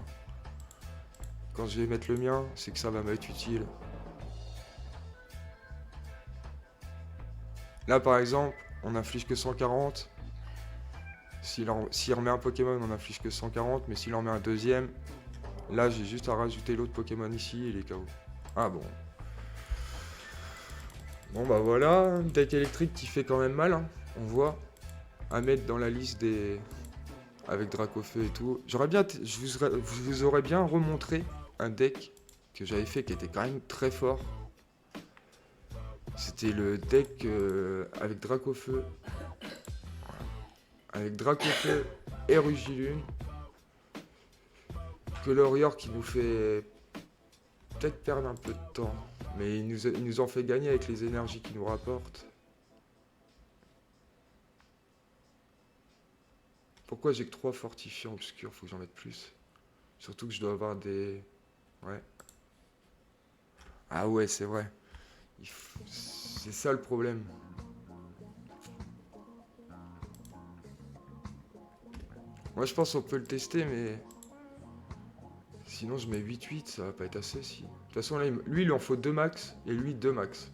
Quand je vais mettre le mien, c'est que ça va m'être utile. Là par exemple, on inflige que 140. S'il remet un Pokémon, on inflige que 140. Mais s'il en met un deuxième, là j'ai juste à rajouter l'autre Pokémon ici et il est KO. Ah bon. Bon bah voilà, un deck électrique qui fait quand même mal, hein. On voit. À mettre dans la liste des... Avec Dracofeu et tout. J'aurais bien... je vous aurais bien remontré un deck que j'avais fait qui était quand même très fort. C'était le deck avec Dracofeu. Avec Dracofeu et Rugilune. Que l'Orior qui nous fait peut-être perdre un peu de temps. Mais il nous en fait gagner avec les énergies qu'il nous rapporte. Pourquoi j'ai que 3 fortifiants obscurs? Faut que j'en mette plus. Surtout que je dois avoir des... Ouais. Ah ouais, c'est vrai. C'est ça le problème. Moi je pense qu'on peut le tester, mais... Sinon je mets 8-8, ça va pas être assez si. De toute façon là, lui il en faut 2 max, et lui 2 max.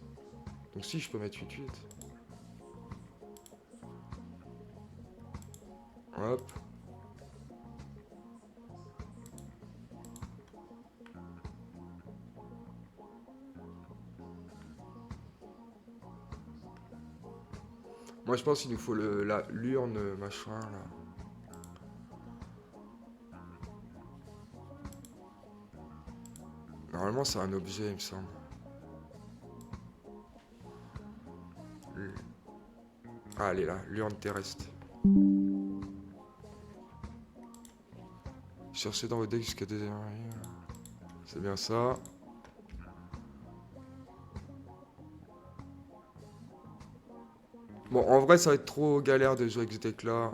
Donc si, je peux mettre 8-8. Hop. Moi je pense qu'il nous faut l'urne machin là. Normalement c'est un objet il me semble. Ah elle est là, l'urne terrestre. Cherchez dans vos decks jusqu'à 2 énergies. C'est bien ça. Bon en vrai ça va être trop galère de jouer avec ce deck là.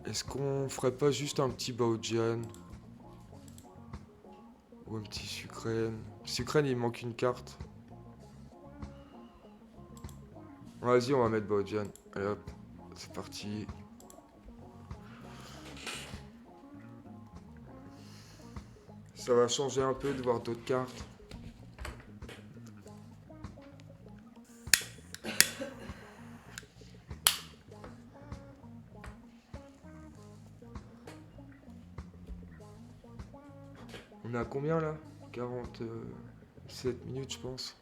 Est-ce qu'on ferait pas juste un petit Baojian? Ou un petit Sucrène? Sucrène il manque une carte. Vas-y on va mettre Baojian. Allez hop, c'est parti. Ça va changer un peu de voir d'autres cartes. On est à combien là? 47 minutes je pense.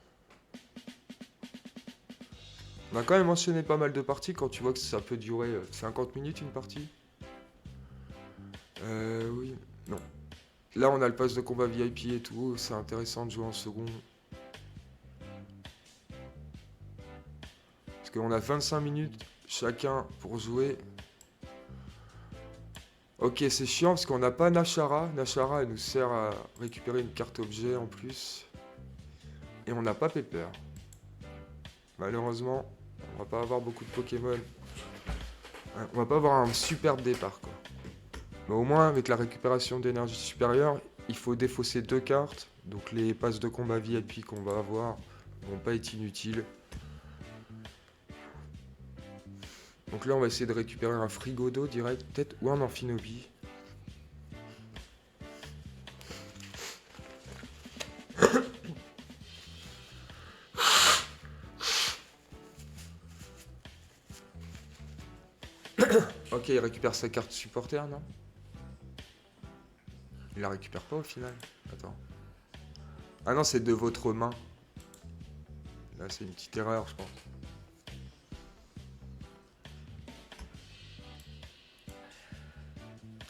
On a quand même enchaîné pas mal de parties quand tu vois que ça peut durer 50 minutes une partie. Oui, non. Là on a le pass de combat VIP et tout, c'est intéressant de jouer en second. Parce qu'on a 25 minutes chacun pour jouer. Ok, c'est chiant parce qu'on n'a pas Nashara. Nashara elle nous sert à récupérer une carte objet en plus. Et on n'a pas Pepper. Malheureusement, on va pas avoir beaucoup de Pokémon. On va pas avoir un superbe départ quoi. Mais au moins avec la récupération d'énergie supérieure, il faut défausser 2 cartes. Donc les passes de combat VIP qu'on va avoir vont pas être inutiles. Donc là on va essayer de récupérer un Frigodo direct peut-être ou un Amphinobi. Ok, il récupère sa carte supporter, non? Il la récupère pas au final. Attends. Ah non, c'est de votre main. Là, c'est une petite erreur, je pense.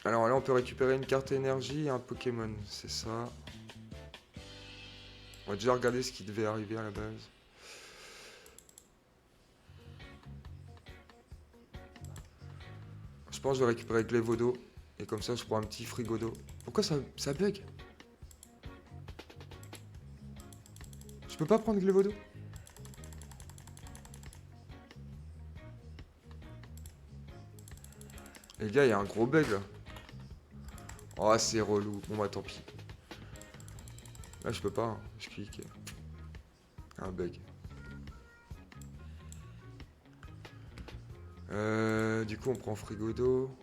Alors là, on peut récupérer une carte énergie et un Pokémon. C'est ça. On va déjà regarder ce qui devait arriver à la base. Je pense que je vais récupérer Glevodo. Et comme ça, je prends un petit Frigodo. Pourquoi ça bug? Je peux pas prendre Glevodo? Les gars, il y a un gros bug là. Oh, c'est relou. Bon bah tant pis. Là, je peux pas. Hein. Je clique. Un bug. Du coup, on prend Frigodo.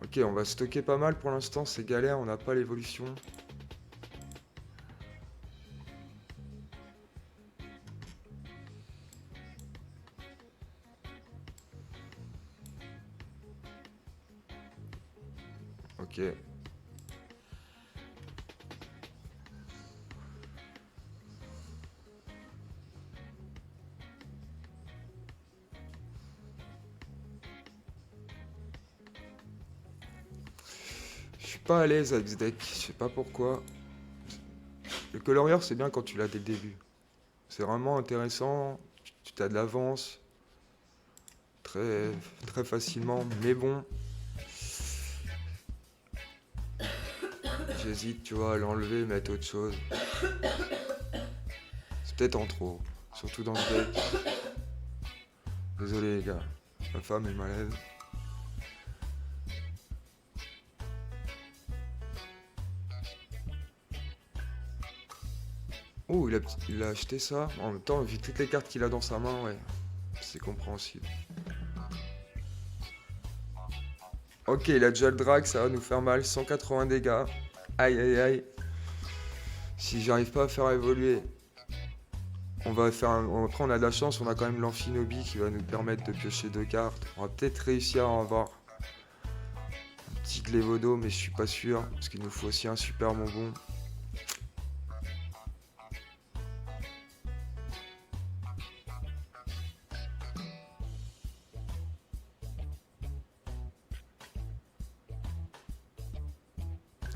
Ok, on va stocker pas mal pour l'instant, c'est galère, on n'a pas l'évolution. Ok. Je suis pas à l'aise avec ce deck, je sais pas pourquoi. Le colorieur, c'est bien quand tu l'as dès le début. C'est vraiment intéressant, tu t'as de l'avance très, très facilement, mais bon, j'hésite, tu vois, à l'enlever, mettre autre chose. C'est peut-être en trop, surtout dans ce deck. Désolé les gars, ma femme est malade. Oh, il a acheté ça. En même temps, vu toutes les cartes qu'il a dans sa main, ouais, c'est compréhensible. Ok, il a déjà le drag, ça va nous faire mal. 180 dégâts. Aïe, aïe, aïe. Si j'arrive pas à faire évoluer, on va faire après, on a de la chance, on a quand même l'Amphinobi qui va nous permettre de piocher 2 cartes. On va peut-être réussir à avoir un petit Glévodo, mais je suis pas sûr. Parce qu'il nous faut aussi un super bonbon.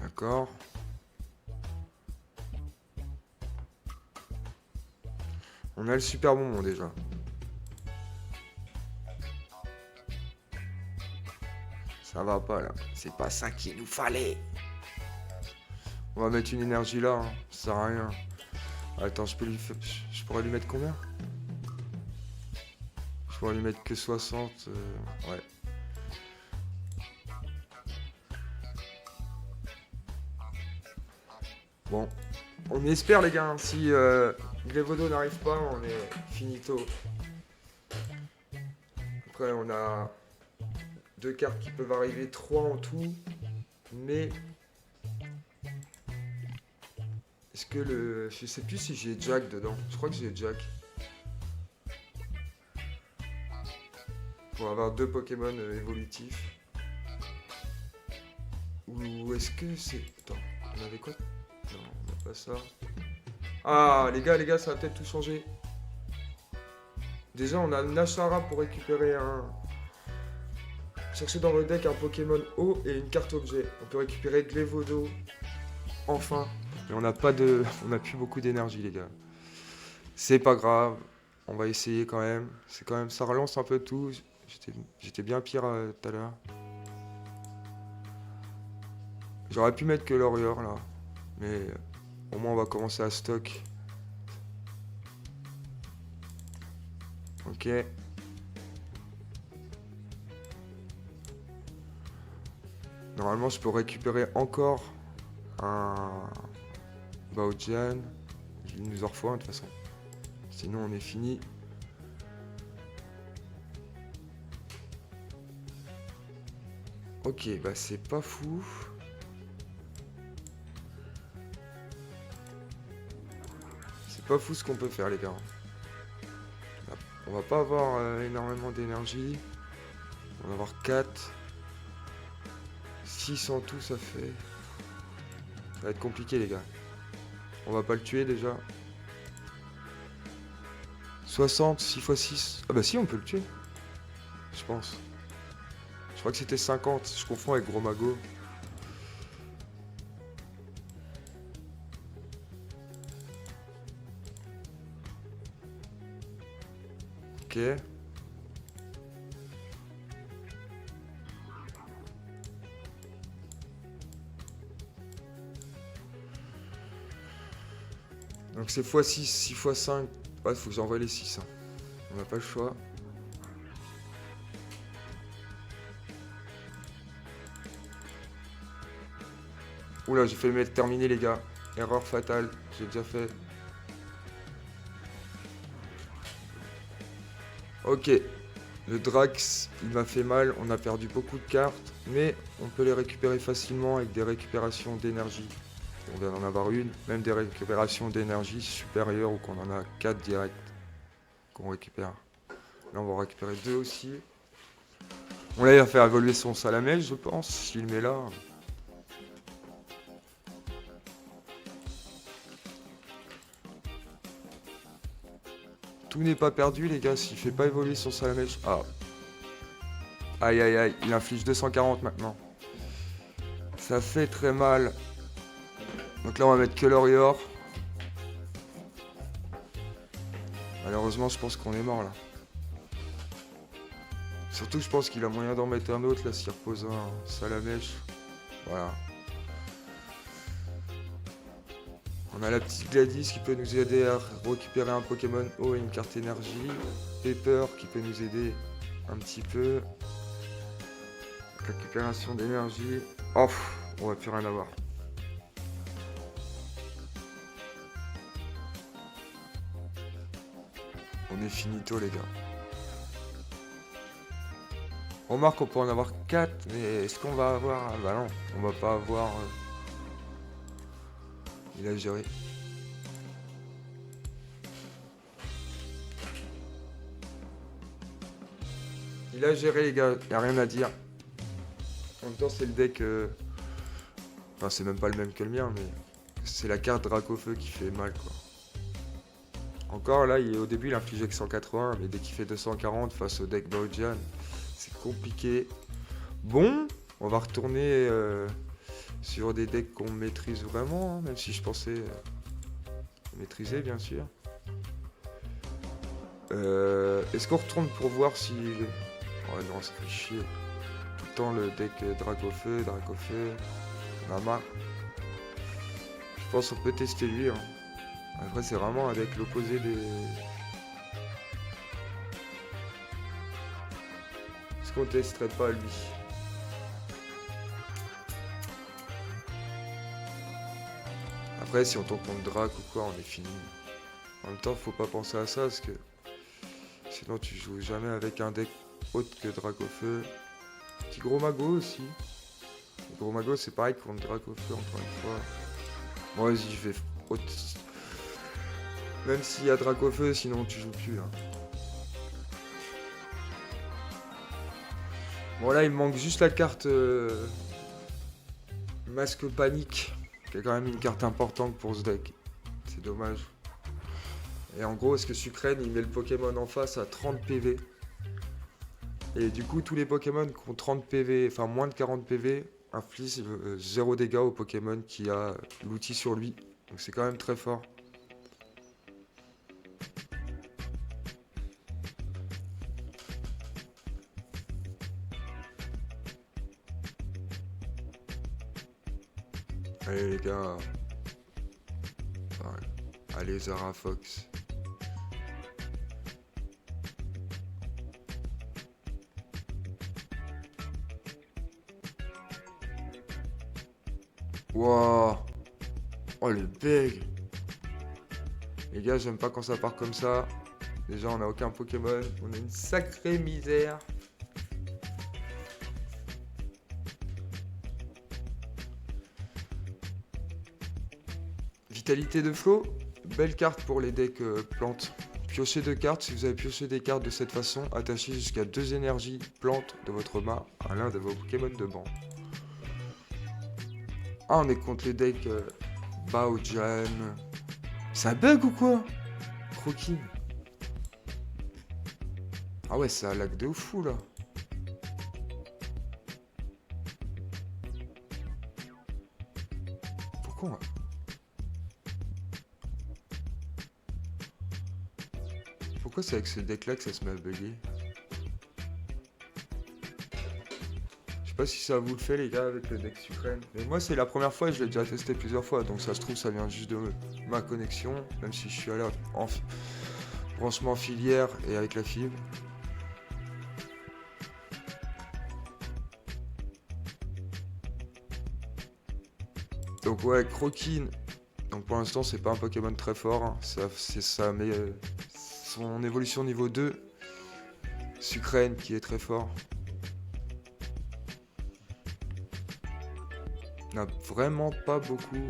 D'accord. On a le super bonbon déjà. Ça va pas là. C'est pas ça qu'il nous fallait. On va mettre une énergie là, hein. Ça sert à rien. Attends, je pourrais lui mettre combien? Je pourrais lui mettre que 60. Ouais. Bon. On espère les gars, hein. Si Glévodo n'arrive pas, on est finito. Après on a 2 cartes qui peuvent arriver, 3 en tout. Mais est-ce que le... Je sais plus si j'ai Jack dedans. Je crois que j'ai Jack. Pour avoir 2 Pokémon évolutifs. Ou est-ce que c'est... Attends, on avait quoi? Non, on n'a pas ça. Ah, les gars, ça va peut-être tout changer. Déjà, on a Nashara pour récupérer un... Chercher dans le deck un Pokémon eau et une carte objet. On peut récupérer Glévodo. Enfin. Mais on n'a pas de... On n'a plus beaucoup d'énergie, les gars. C'est pas grave. On va essayer quand même. C'est quand même... Ça relance un peu tout. J'étais bien pire tout à l'heure. J'aurais pu mettre que l'Orior, là. Mais au moins, on va commencer à stock. Ok. Normalement, je peux récupérer encore un Baojian. Il nous en refaut un de toute façon. Sinon, on est fini. Ok, bah c'est pas fou. C'est pas fou ce qu'on peut faire, les gars. On va pas avoir énormément d'énergie. On va avoir 4. 6 en tout, ça fait... Ça va être compliqué, les gars. On va pas le tuer, déjà. 60, 6 x 6. Ah bah si, on peut le tuer. Je pense. Je crois que c'était 50. Je confonds avec Gros Mago. Ok. Donc c'est x6, 6 x 5. Ouais, faut que j'envoie les 6. Hein. On n'a pas le choix. Oula, j'ai fait le mettre terminer, les gars. Erreur fatale. J'ai déjà fait. Ok. Le Drax, il m'a fait mal. On a perdu beaucoup de cartes. Mais on peut les récupérer facilement avec des récupérations d'énergie. On vient d'en avoir une. Même des récupérations d'énergie supérieures ou qu'on en a 4 directs. Qu'on récupère. Là, on va en récupérer 2 aussi. On va faire évoluer son Salamèche, je pense. S'il met là. tout n'est pas perdu les gars, s'il fait pas évoluer son Salamèche. Ah. Aïe aïe aïe, il inflige 240 maintenant. Ça fait très mal. Donc là on va mettre que l'Orior. Malheureusement je pense qu'on est mort là. Surtout je pense qu'il a moyen d'en mettre un autre là s'il repose un Salamèche. Voilà. On a la petite Gladys qui peut nous aider à récupérer un Pokémon eau et une carte énergie. Pepper qui peut nous aider un petit peu. Récupération d'énergie. Oh, on va plus rien avoir. On est finito les gars. On remarque qu'on peut en avoir 4, mais est-ce qu'on va avoir... Ah bah non, on va pas avoir... Il a géré. Il a géré les gars, y a rien à dire. En même temps c'est le deck... Enfin c'est même pas le même que le mien, mais... C'est la carte Dracofeu qui fait mal quoi. Encore là, au début il infligeait que 180, mais dès qu'il fait 240 face au deck Baojian, c'est compliqué. Bon, on va retourner sur des decks qu'on maîtrise vraiment, hein, même si je pensais maîtriser bien sûr. Est-ce qu'on retourne pour voir si... Oh non, ça fait chier. Tout le temps le deck Dracofeu, on a marre. Je pense qu'on peut tester lui. Hein. Après c'est vraiment avec l'opposé des... Est-ce qu'on testerait pas lui? Après si on tombe contre Drac ou quoi, on est fini. En même temps faut pas penser à ça parce que sinon tu joues jamais avec un deck autre que Dracofeu. Petit gros mago aussi. Le gros mago c'est pareil contre Dracofeu encore une fois. Moi vas-y je vais... Même s'il y a Dracofeu, sinon tu joues plus. Hein. Bon là il me manque juste la carte Masque Panique, qui est quand même une carte importante pour ce deck. C'est dommage. Et en gros, est-ce que Sucrène il met le Pokémon en face à 30 PV. Et du coup tous les Pokémon qui ont 30 PV, enfin moins de 40 PV, infligent 0 dégâts au Pokémon qui a l'outil sur lui. Donc c'est quand même très fort. Allez les gars. Enfin, allez Zara Fox. Wow. Oh le bug. Les gars j'aime pas quand ça part comme ça. Déjà on a aucun Pokémon. On a une sacrée misère. Vitalité de flot, belle carte pour les decks plantes. Piochez 2 cartes, si vous avez pioché des cartes de cette façon, attachez jusqu'à 2 énergies plantes de votre main à l'un de vos Pokémon de banc. Ah on est contre les decks Baojian. Ça bug ou quoi? Croquis. Ah ouais ça lag de fou là. Pourquoi? Pourquoi c'est avec ce deck là que ça se met à bugger? Je sais pas si ça vous le fait les gars avec le deck Sucrène. Mais moi c'est la première fois et je l'ai déjà testé plusieurs fois. Donc ça se trouve ça vient juste de ma connexion. Même si je suis allé en branchement filière et avec la fibre. Donc ouais, Croquine. Donc pour l'instant c'est pas un Pokémon très fort. Hein. C'est ça, mais son évolution niveau 2. Sucrène qui est très fort. N'a vraiment pas beaucoup.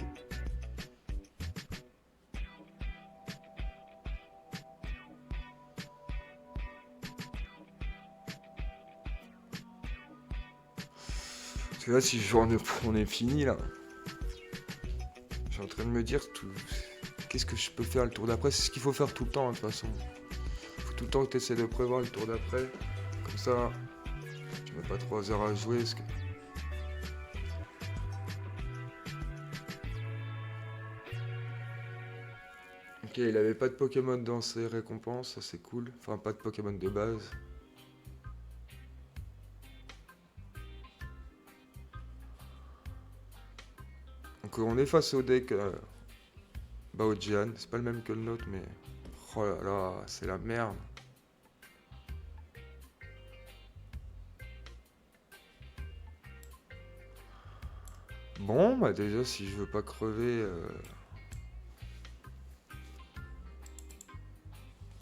Parce que là si on est fini là. Je suis en train de me dire tout. Qu'est-ce que je peux faire le tour d'après? C'est ce qu'il faut faire tout le temps hein, de toute façon. Faut tout le temps que tu essaies de prévoir le tour d'après. Comme ça, tu mets pas 3 heures à jouer. Ok, il avait pas de Pokémon dans ses récompenses, ça c'est cool. Enfin, pas de Pokémon de base. Donc on est face au deck Baojian. C'est pas le même que le nôtre, mais... Oh là là, c'est la merde. Bon, bah déjà, si je veux pas crever...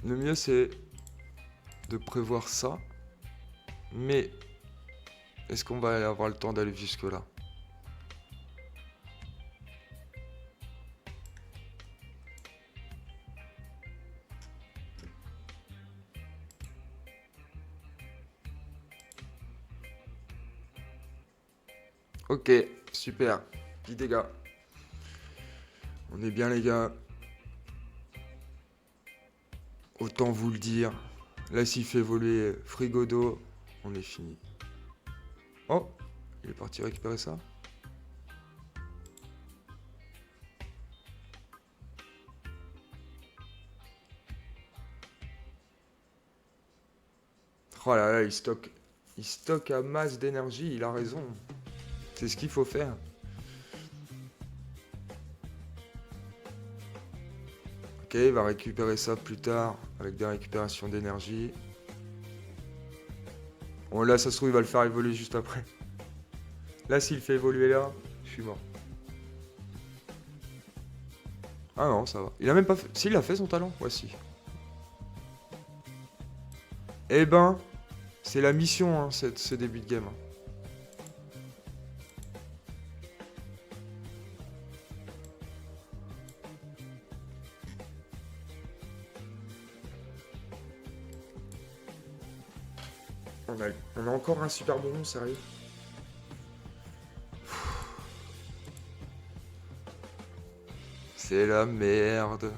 Le mieux, c'est de prévoir ça. Mais est-ce qu'on va avoir le temps d'aller jusque-là? Ok, super. 10 dégâts. On est bien, les gars. Autant vous le dire. Là, s'il fait évoluer Frigodo, on est fini. Oh, il est parti récupérer ça. Oh là là, il stocke à masse d'énergie, il a raison. C'est ce qu'il faut faire. Ok, il va récupérer ça plus tard avec des récupérations d'énergie. Bon, là, ça se trouve, il va le faire évoluer juste après. Là, s'il fait évoluer là, je suis mort. Ah non, ça va. Il a même pas fait... S'il a fait son talent, voici. Eh ben, c'est la mission, hein, ce début de game. On a encore un super bonbon, sérieux. C'est la merde.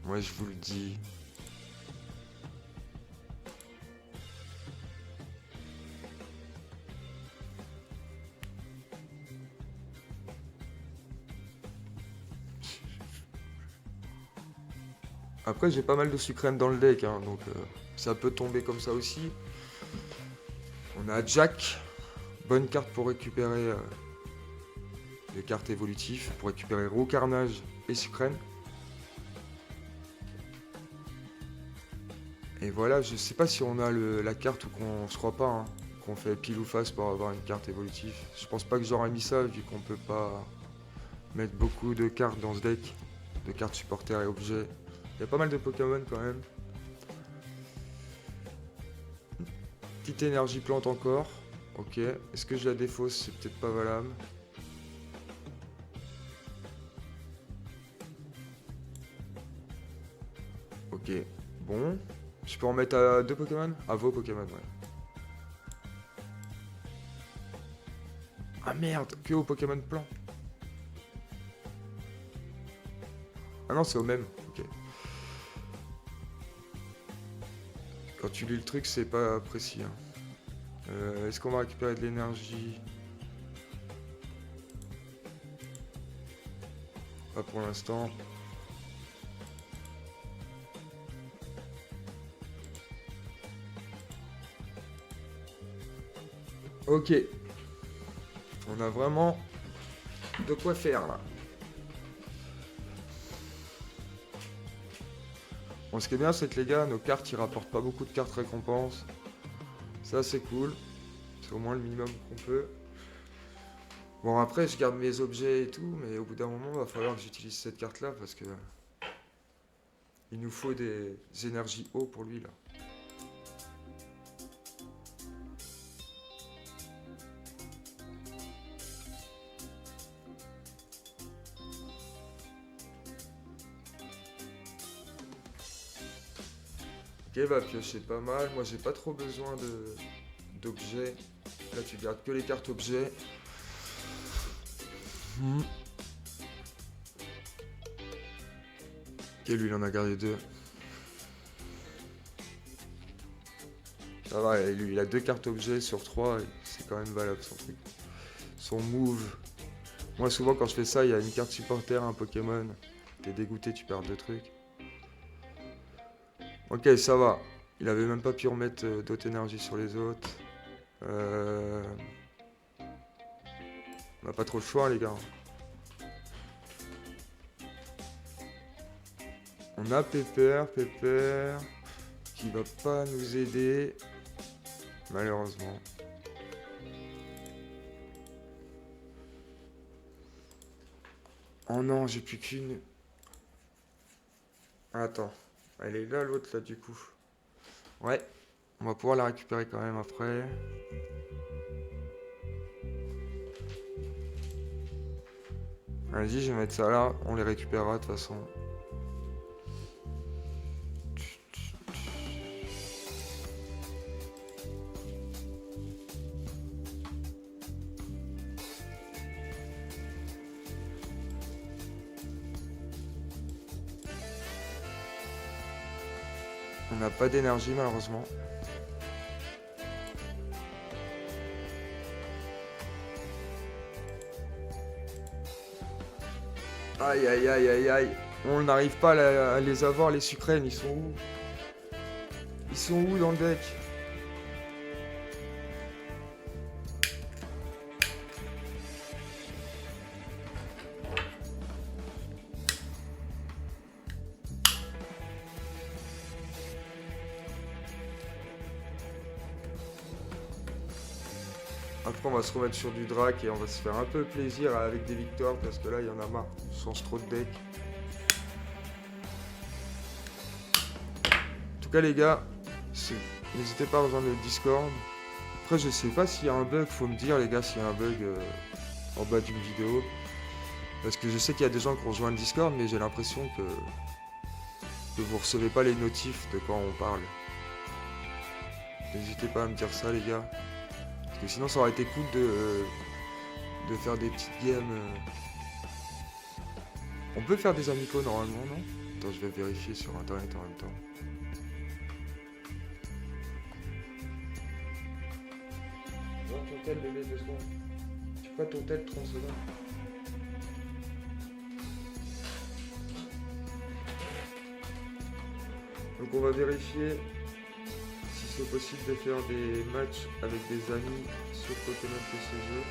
Moi, je vous le dis. Après, j'ai pas mal de sucrèmes dans le deck, hein, donc ça peut tomber comme ça aussi. On a Jack. Bonne carte pour récupérer les cartes évolutives. Pour récupérer Roux Carnage et Sucrène. Et voilà, je sais pas si on a la carte ou qu'on se croit pas, hein, qu'on fait pile ou face pour avoir une carte évolutive. Je pense pas que j'aurais mis ça vu qu'on peut pas mettre beaucoup de cartes dans ce deck. De cartes supporters et objets. Il y a pas mal de Pokémon quand même. Petite énergie plante encore. Ok. Est-ce que je la défausse? C'est peut-être pas valable. Ok. Bon. Je peux en mettre à 2 Pokémon? À vos Pokémon, ouais. Ah merde, que au Pokémon plan. Ah non, c'est au même. Ok. Quand tu lis le truc, c'est pas précis. Hein. Est-ce qu'on va récupérer de l'énergie? Pas pour l'instant. Ok. On a vraiment de quoi faire là. Bon, ce qui est bien, c'est que les gars, nos cartes, ils rapportent pas beaucoup de cartes récompenses. Ça, c'est cool. C'est au moins le minimum qu'on peut. Bon, après, je garde mes objets et tout, mais au bout d'un moment, il va falloir que j'utilise cette carte-là parce que il nous faut des énergies eau pour lui là. Ok, va piocher pas mal. Moi, j'ai pas trop besoin d'objets. Là, tu gardes que les cartes objets. Ok, lui, il en a gardé 2. Ça va, il a 2 cartes objets sur 3, c'est quand même valable son truc. Son move. Moi souvent quand je fais ça, il y a une carte supporter, un Pokémon. T'es dégoûté, tu perds 2 trucs. Ok, ça va. Il avait même pas pu remettre d'autres énergies sur les autres. On n'a pas trop le choix les gars. On a Pepper qui va pas nous aider, malheureusement. Oh non, j'ai plus qu'une. Attends, elle est là l'autre là du coup. Ouais, on va pouvoir la récupérer quand même après. Vas-y, je vais mettre ça là, on les récupérera de toute façon. On n'a pas d'énergie malheureusement. Aïe aïe aïe aïe aïe. On n'arrive pas à les avoir les sucrènes, ils sont où? Ils sont où dans le deck? Après on va se remettre sur du drac et on va se faire un peu plaisir avec des victoires parce que là il y en a marre, on change trop de deck. En tout cas les gars, n'hésitez pas à rejoindre le Discord. Après je sais pas s'il y a un bug, faut me dire les gars s'il y a un bug en bas d'une vidéo. Parce que je sais qu'il y a des gens qui ont rejoint le Discord mais j'ai l'impression que vous recevez pas les notifs de quand on parle. N'hésitez pas à me dire ça les gars. Parce que sinon ça aurait été cool de faire des petites games. On peut faire des amicaux normalement, non? Attends, je vais vérifier sur internet en même temps. Vois ton tel bébé 2 secondes. Tu fais ton tel 30 secondes. Donc on va vérifier si c'est possible de faire des matchs avec des amis sur Pokémon TCG.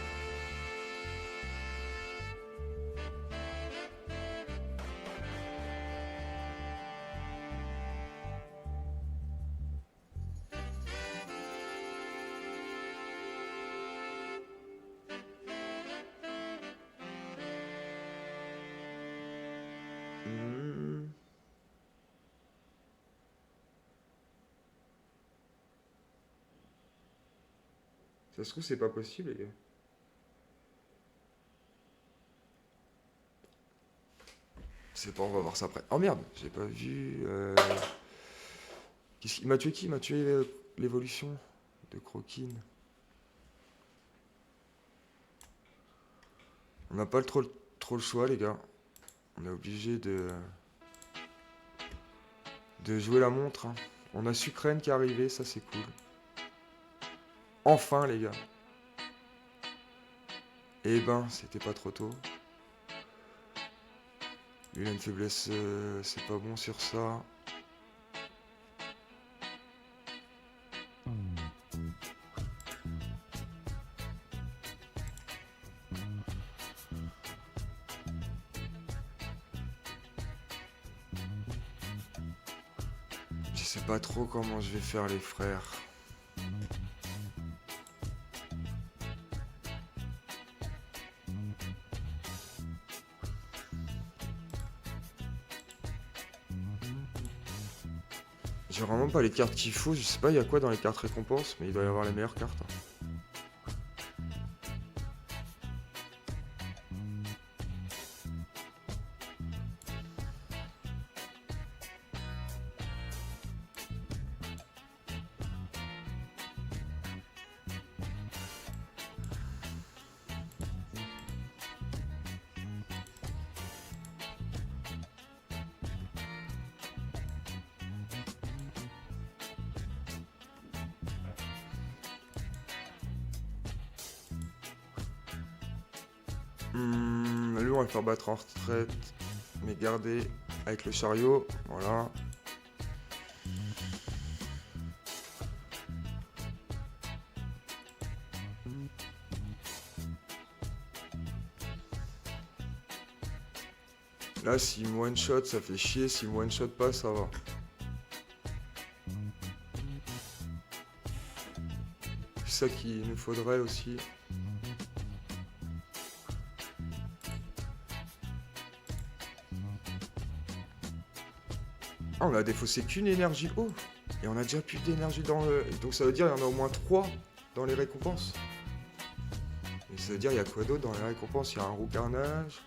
Ça se trouve c'est pas possible les gars. C'est pas, on va voir ça après. Oh merde, j'ai pas vu. Il m'a tué qui? Il m'a tué l'évolution de Croquine. On n'a pas trop le choix les gars. On est obligé de jouer la montre. Hein. On a Sucrène qui est arrivé, ça c'est cool. Enfin les gars. Eh ben, c'était pas trop tôt. Lui il a une faiblesse, c'est pas bon sur ça. Je sais pas trop comment je vais faire les frères. J'ai vraiment pas les cartes qu'il faut, je sais pas il y a quoi dans les cartes récompenses, mais il doit y avoir les meilleures cartes. Hein. Lui, on va le faire battre en retraite, mais garder avec le chariot. Voilà. Là, s'il me one shot, ça fait chier. S'il me one shot pas, ça va. C'est ça qu'il nous faudrait aussi. Ah, on a défaussé qu'une énergie haut. Et on a déjà plus d'énergie dans le... Donc ça veut dire qu'il y en a au moins 3 dans les récompenses. Et ça veut dire il y a quoi d'autre dans les récompenses? Il y a un roux carnage.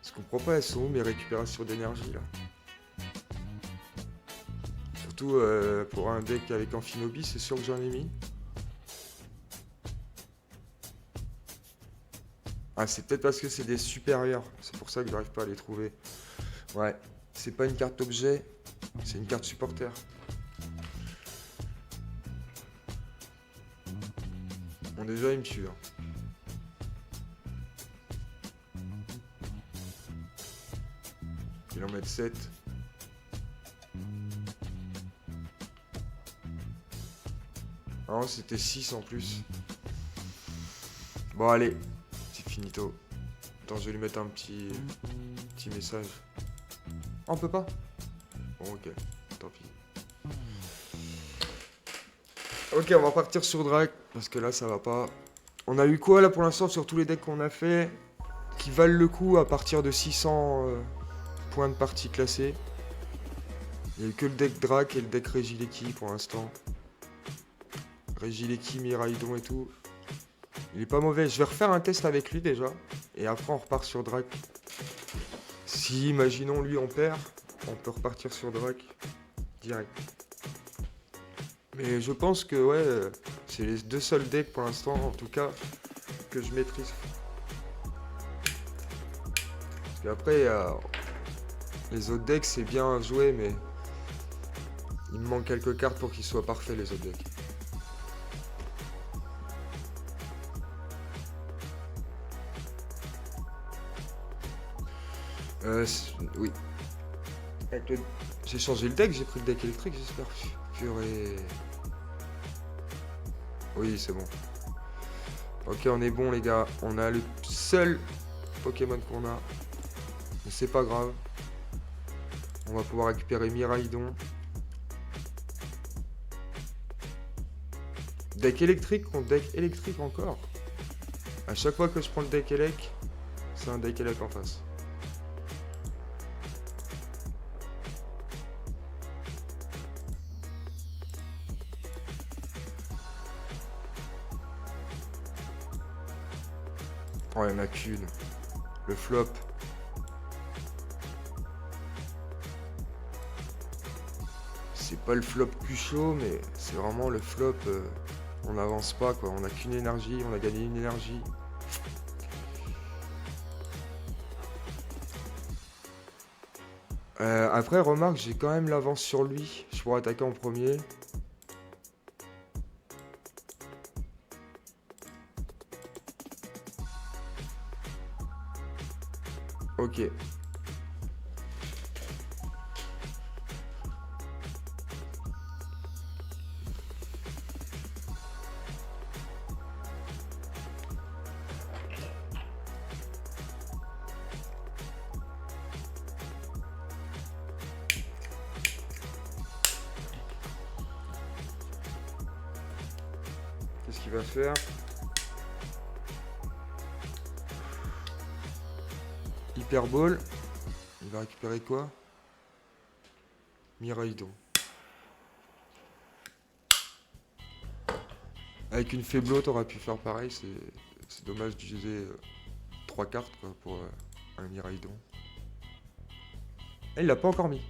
Je comprends pas, elles sont où mes récupérations d'énergie là? Surtout pour un deck avec Amphinobi, c'est sûr que j'en ai mis. Ah, c'est peut-être parce que c'est des supérieurs. C'est pour ça que j'arrive pas à les trouver. Ouais, c'est pas une carte objet, c'est une carte supporter. Bon, déjà, il me tue. Il en met 7. Ah non, c'était 6 en plus. Bon, allez, c'est finito. Attends, je vais lui mettre un petit message. Ah, on peut pas? Bon, ok, tant pis. Ok, on va partir sur Drake, parce que là, ça va pas. On a eu quoi, là, pour l'instant, sur tous les decks qu'on a fait, qui valent le coup à partir de 600 points de partie classés. Il n'y a eu que le deck Drake et le deck Regileki pour l'instant. Regileki, Miraidon et tout. Il est pas mauvais. Je vais refaire un test avec lui déjà. Et après, on repart sur Drake. Si, imaginons, lui, on perd, on peut repartir sur Drake direct. Mais je pense que, ouais, c'est les 2 seuls decks pour l'instant, en tout cas, que je maîtrise. Parce qu'après, les autres decks, c'est bien joué, mais il me manque quelques cartes pour qu'ils soient parfaits, les autres decks. Oui. J'ai changé le deck, j'ai pris le deck électrique, j'espère. Purée. Oui, c'est bon. Ok, on est bon, les gars. On a le seul Pokémon qu'on a. Mais c'est pas grave. On va pouvoir récupérer Miraidon. Deck électrique contre deck électrique encore. À chaque fois que je prends le deck élec, c'est un deck élec en face. Oh, il n'y en a qu'une. Le flop. C'est pas le flop plus chaud, mais c'est vraiment le flop. On n'avance pas, quoi. On n'a qu'une énergie, on a gagné une énergie. Après, remarque, j'ai quand même l'avance sur lui. Je pourrais attaquer en premier. Ok. Qu'est-ce qu'il va faire? Hyper Ball. Il va récupérer quoi? Miraidon. Avec une Faiblo, t'aurais pu faire pareil. C'est dommage d'utiliser 3 cartes quoi, pour un Miraidon. Et il l'a pas encore mis.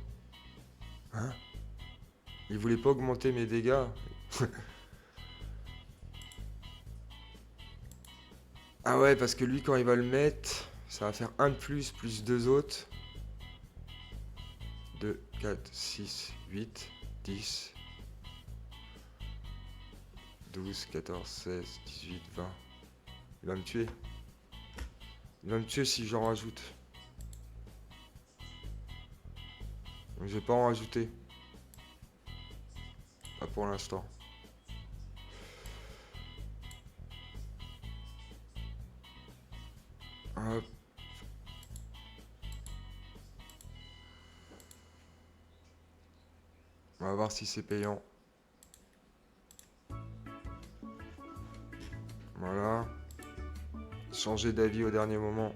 Hein? Il voulait pas augmenter mes dégâts. Ah ouais, parce que lui, quand il va le mettre, ça va faire 1 de plus, plus 2 autres. 2, 4, 6, 8, 10. 12, 14, 16, 18, 20. Il va me tuer. Il va me tuer si j'en rajoute. Donc je vais pas en rajouter. Pas pour l'instant. Hop. On va voir si c'est payant. Voilà. Changer d'avis au dernier moment.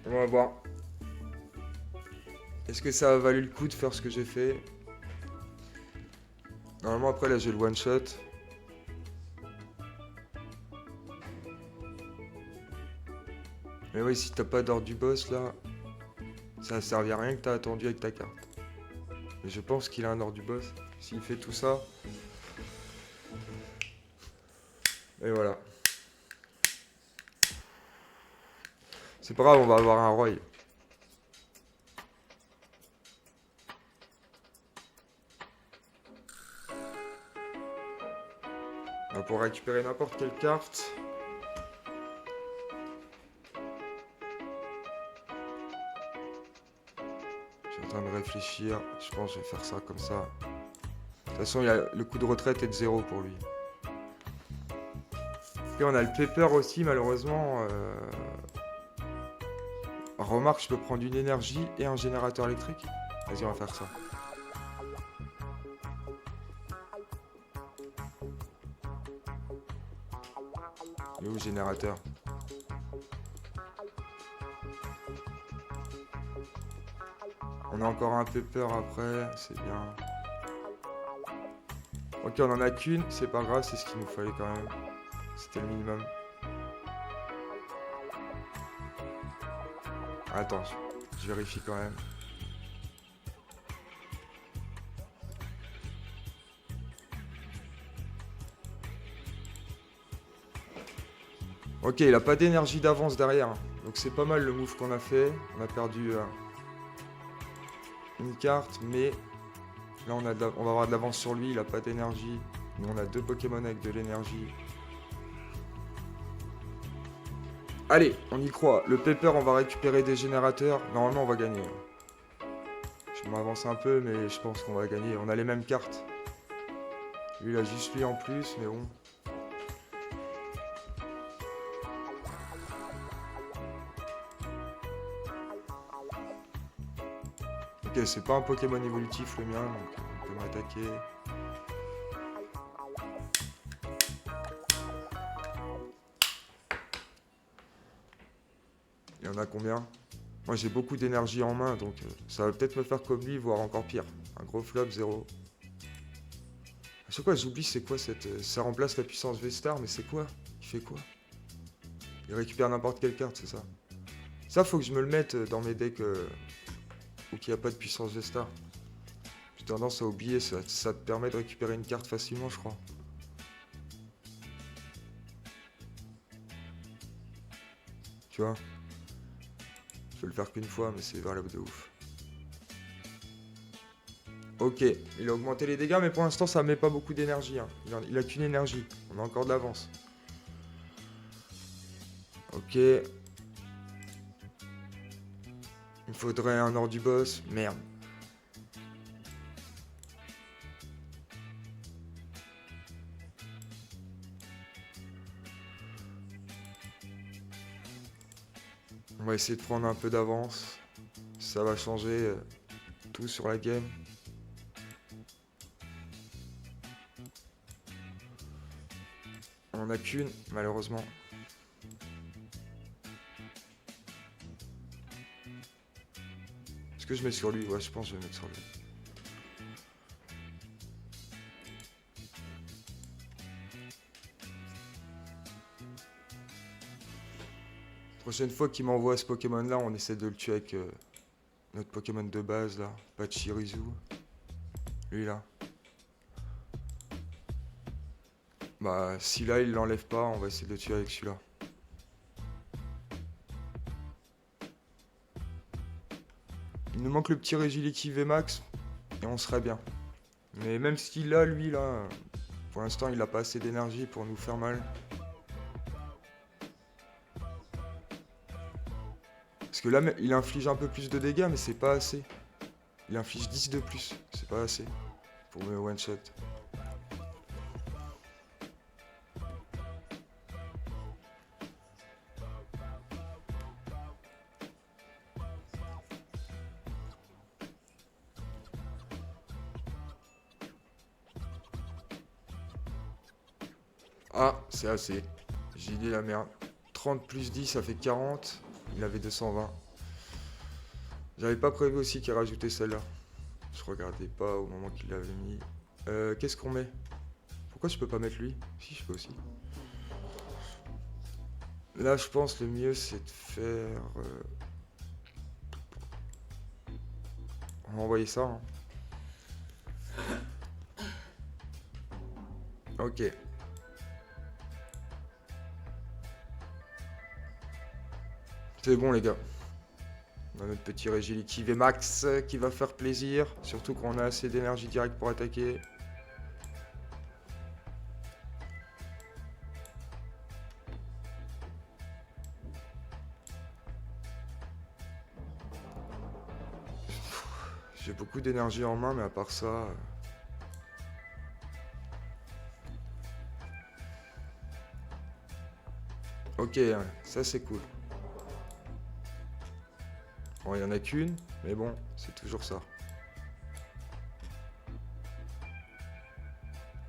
On va voir. Est-ce que ça a valu le coup de faire ce que j'ai fait? Normalement après là j'ai le one shot. Mais oui, si t'as pas d'ordre du boss là, ça a servi à rien que t'as attendu avec ta carte. Mais je pense qu'il a un ordre du boss. S'il fait tout ça. Et voilà. C'est pas grave, on va avoir un Roy. On va pouvoir récupérer n'importe quelle carte. Je suis en train de réfléchir. Je pense que je vais faire ça comme ça. De toute façon, le coup de retraite est de 0 pour lui. Et on a le pepper aussi, malheureusement. Remarque, je peux prendre une énergie et un générateur électrique. Vas-y, on va faire ça. Il est où le générateur? On a encore un pepper après, c'est bien. Ok, on en a qu'une, c'est pas grave, c'est ce qu'il nous fallait quand même. C'était le minimum. Attends, je vérifie quand même. Ok, il a pas d'énergie d'avance derrière. Donc c'est pas mal le move qu'on a fait. On a perdu une carte, mais là on va avoir de l'avance sur lui. Il a pas d'énergie. Nous on a 2 Pokémon avec de l'énergie. Allez, on y croit. Le Pepper, on va récupérer des générateurs. Normalement, on va gagner. Je m'avance un peu, mais je pense qu'on va gagner. On a les mêmes cartes. Lui, il a juste lui en plus, mais bon. Ok, c'est pas un Pokémon évolutif le mien, donc on peut m'attaquer. Il y en a combien? Moi j'ai beaucoup d'énergie en main, donc ça va peut-être me faire comme lui, voire encore pire. Un gros flop, 0. À chaque fois j'oublie c'est quoi cette... Ça remplace la puissance V-Star, mais c'est quoi? Il fait quoi? Il récupère n'importe quelle carte, c'est ça? Ça faut que je me le mette dans mes decks où il n'y a pas de puissance V-Star. J'ai tendance à oublier, ça te permet de récupérer une carte facilement je crois. Tu vois? Je peux le faire qu'une fois, mais c'est valable de ouf. Ok, il a augmenté les dégâts, mais pour l'instant, ça met pas beaucoup d'énergie. Hein. Il a qu'une énergie. On a encore de l'avance. Ok. Il me faudrait un ordre du boss. Merde. On va essayer de prendre un peu d'avance. Ça va changer tout sur la game. On en a qu'une, malheureusement. Est-ce que je mets sur lui? Ouais, je pense que je vais mettre sur lui. Prochaine fois qu'il m'envoie ce Pokémon là, on essaie de le tuer avec notre Pokémon de base là, Pachirisu. Lui là. Bah, si là il l'enlève pas, on va essayer de le tuer avec celui-là. Il nous manque le petit Régiliki VMAX et on serait bien. Mais même si là, lui, là, pour l'instant, il a pas assez d'énergie pour nous faire mal. Parce que là, il inflige un peu plus de dégâts, mais c'est pas assez. Il inflige 10 de plus, c'est pas assez pour me one-shot. Ah, c'est assez. J'ai dit la merde. 30 plus 10, ça fait 40. Il avait 220. J'avais pas prévu aussi qu'il rajoutait celle-là. Je regardais pas au moment qu'il l'avait mis. Qu'est-ce qu'on met? Pourquoi je peux pas mettre lui? Si, je peux aussi. Là, je pense le mieux, c'est de faire... On va envoyer ça. Hein. Ok. C'est bon, les gars. On a notre petit Régiliki VMAX qui va faire plaisir. Surtout qu'on a assez d'énergie directe pour attaquer. J'ai beaucoup d'énergie en main, mais à part ça... Ok, ça c'est cool. Bon, il y en a qu'une, mais bon, c'est toujours ça.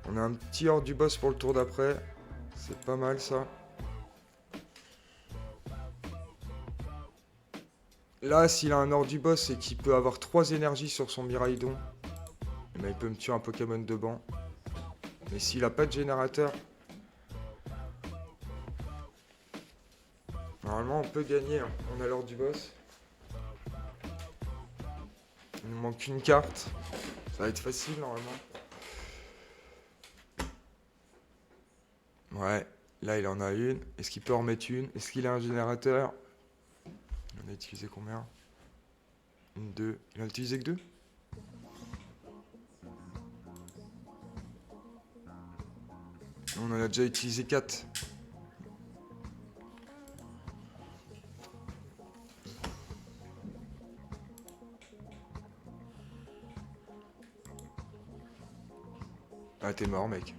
On a un petit hors du boss pour le tour d'après. C'est pas mal ça. Là, s'il a un hors du boss et qu'il peut avoir 3 énergies sur son Miraidon, eh ben, il peut me tuer un Pokémon de banc. Mais s'il a pas de générateur, normalement on peut gagner. Hein. On a l'or du boss. Il nous manque une carte. Ça va être facile normalement. Ouais, là il en a une. Est-ce qu'il peut en mettre une? Est-ce qu'il a un générateur? Il en a utilisé combien? Une, deux. Il en a utilisé que deux? On en a déjà utilisé 4. Ah, t'es mort, mec.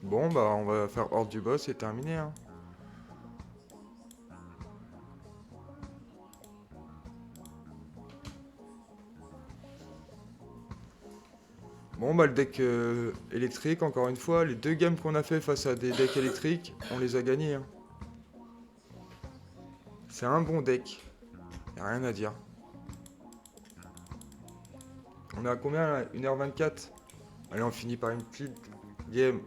Bon, bah, on va faire hors du boss et terminer. Hein. Bon, bah, le deck électrique, encore une fois, les 2 games qu'on a fait face à des decks électriques, on les a gagnés. Hein. C'est un bon deck. Y'a rien à dire. On est à combien là? 1h24. Allez, on finit par une petite game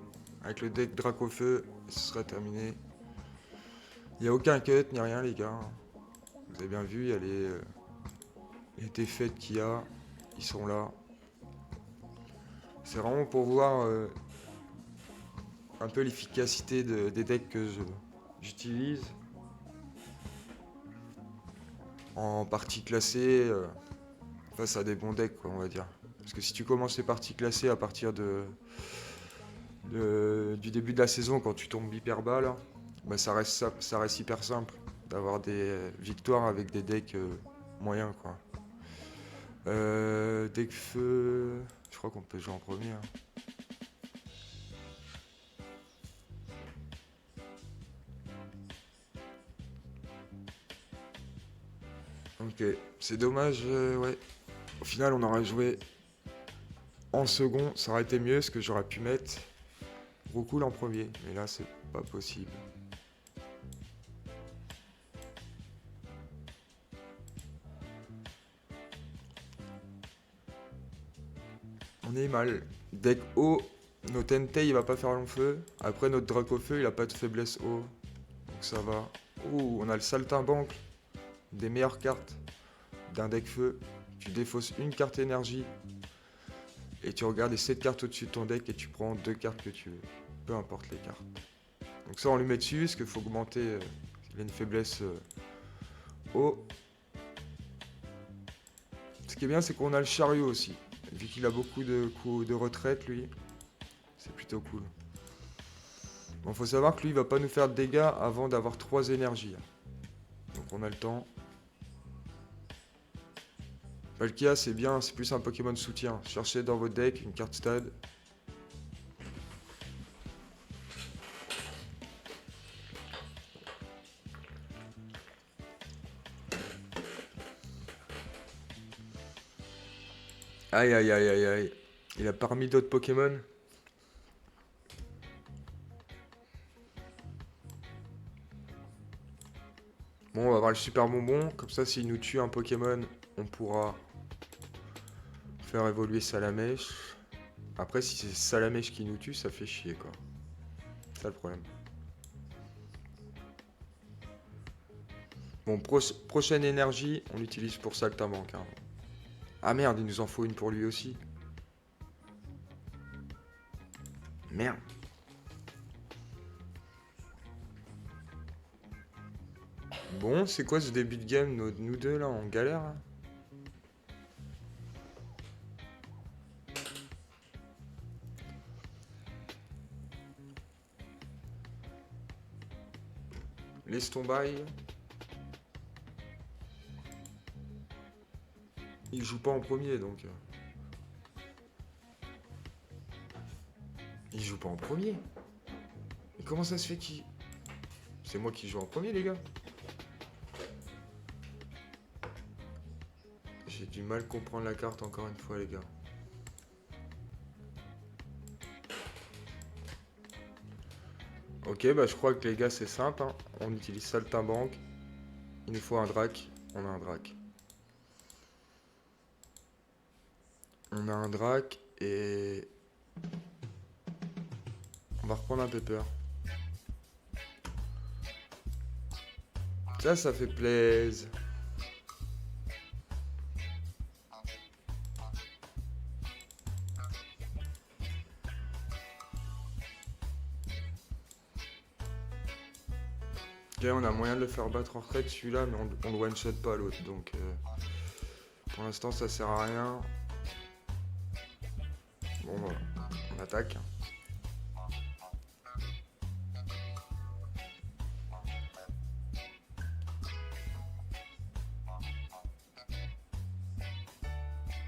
avec le deck Dracofeu. Et ce sera terminé. Il n'y a aucun cut ni rien, les gars. Vous avez bien vu, il y a les défaites qu'il y a. Ils sont là. C'est vraiment pour voir un peu l'efficacité des decks que j'utilise. En partie classée face à des bons decks, quoi, on va dire. Parce que si tu commences les parties classées à partir du début de la saison, quand tu tombes hyper bas, là, bah ça reste hyper simple d'avoir des victoires avec des decks moyens, quoi. Deck feu, je crois qu'on peut jouer en premier. Hein. Ok, c'est dommage, ouais. Au final, on aurait joué en second, ça aurait été mieux, ce que j'aurais pu mettre Roucoule en premier, mais là, c'est pas possible. On est mal. Deck haut, Notre Entei, il va pas faire long feu. Après, notre Dracofeu, il a pas de faiblesse haut. Donc ça va. Ouh, on a le Saltimbanque. Des meilleures cartes d'un deck feu. Tu défausses une carte énergie. Et tu regardes les 7 cartes au-dessus de ton deck et tu prends 2 cartes que tu veux. Peu importe les cartes. Donc ça, on lui met dessus, parce qu'il faut augmenter. Il a une faiblesse haut. Ce qui est bien, c'est qu'on a le chariot aussi. Vu qu'il a beaucoup de coups de retraite, lui. C'est plutôt cool. Bon, faut savoir que lui, il va pas nous faire de dégâts avant d'avoir 3 énergies. Donc on a le temps. Palkia, c'est bien, c'est plus un Pokémon de soutien. Cherchez dans votre deck une carte stade. Aïe aïe aïe aïe aïe. Il a pas remis d'autres Pokémon. Bon, on va avoir le super bonbon. Comme ça, s'il nous tue un Pokémon, on pourra faire évoluer Salamèche. Après, si c'est Salamèche qui nous tue, ça fait chier, quoi. C'est ça le problème. Bon, prochaine énergie, on l'utilise pour Saltimbanque. Hein. Ah merde, il nous en faut une pour lui aussi. Merde. Bon, c'est quoi ce début de game, nous deux là, en galère là? Laisse ton bail. Il joue pas en premier donc. Il joue pas en premier. Mais comment ça se fait qu'il. C'est moi qui joue en premier, les gars. J'ai du mal à comprendre la carte encore une fois, les gars. Ok, bah je crois que les gars c'est simple. Hein. On utilise Saltimbanque. Il nous faut un drac. On a un drac. On a un drac et... On va reprendre un pepper. Ça fait plaisir. Ok, on a moyen de le faire battre en retraite celui-là, mais on le one-shot pas l'autre, donc pour l'instant ça sert à rien. Bon voilà, on attaque.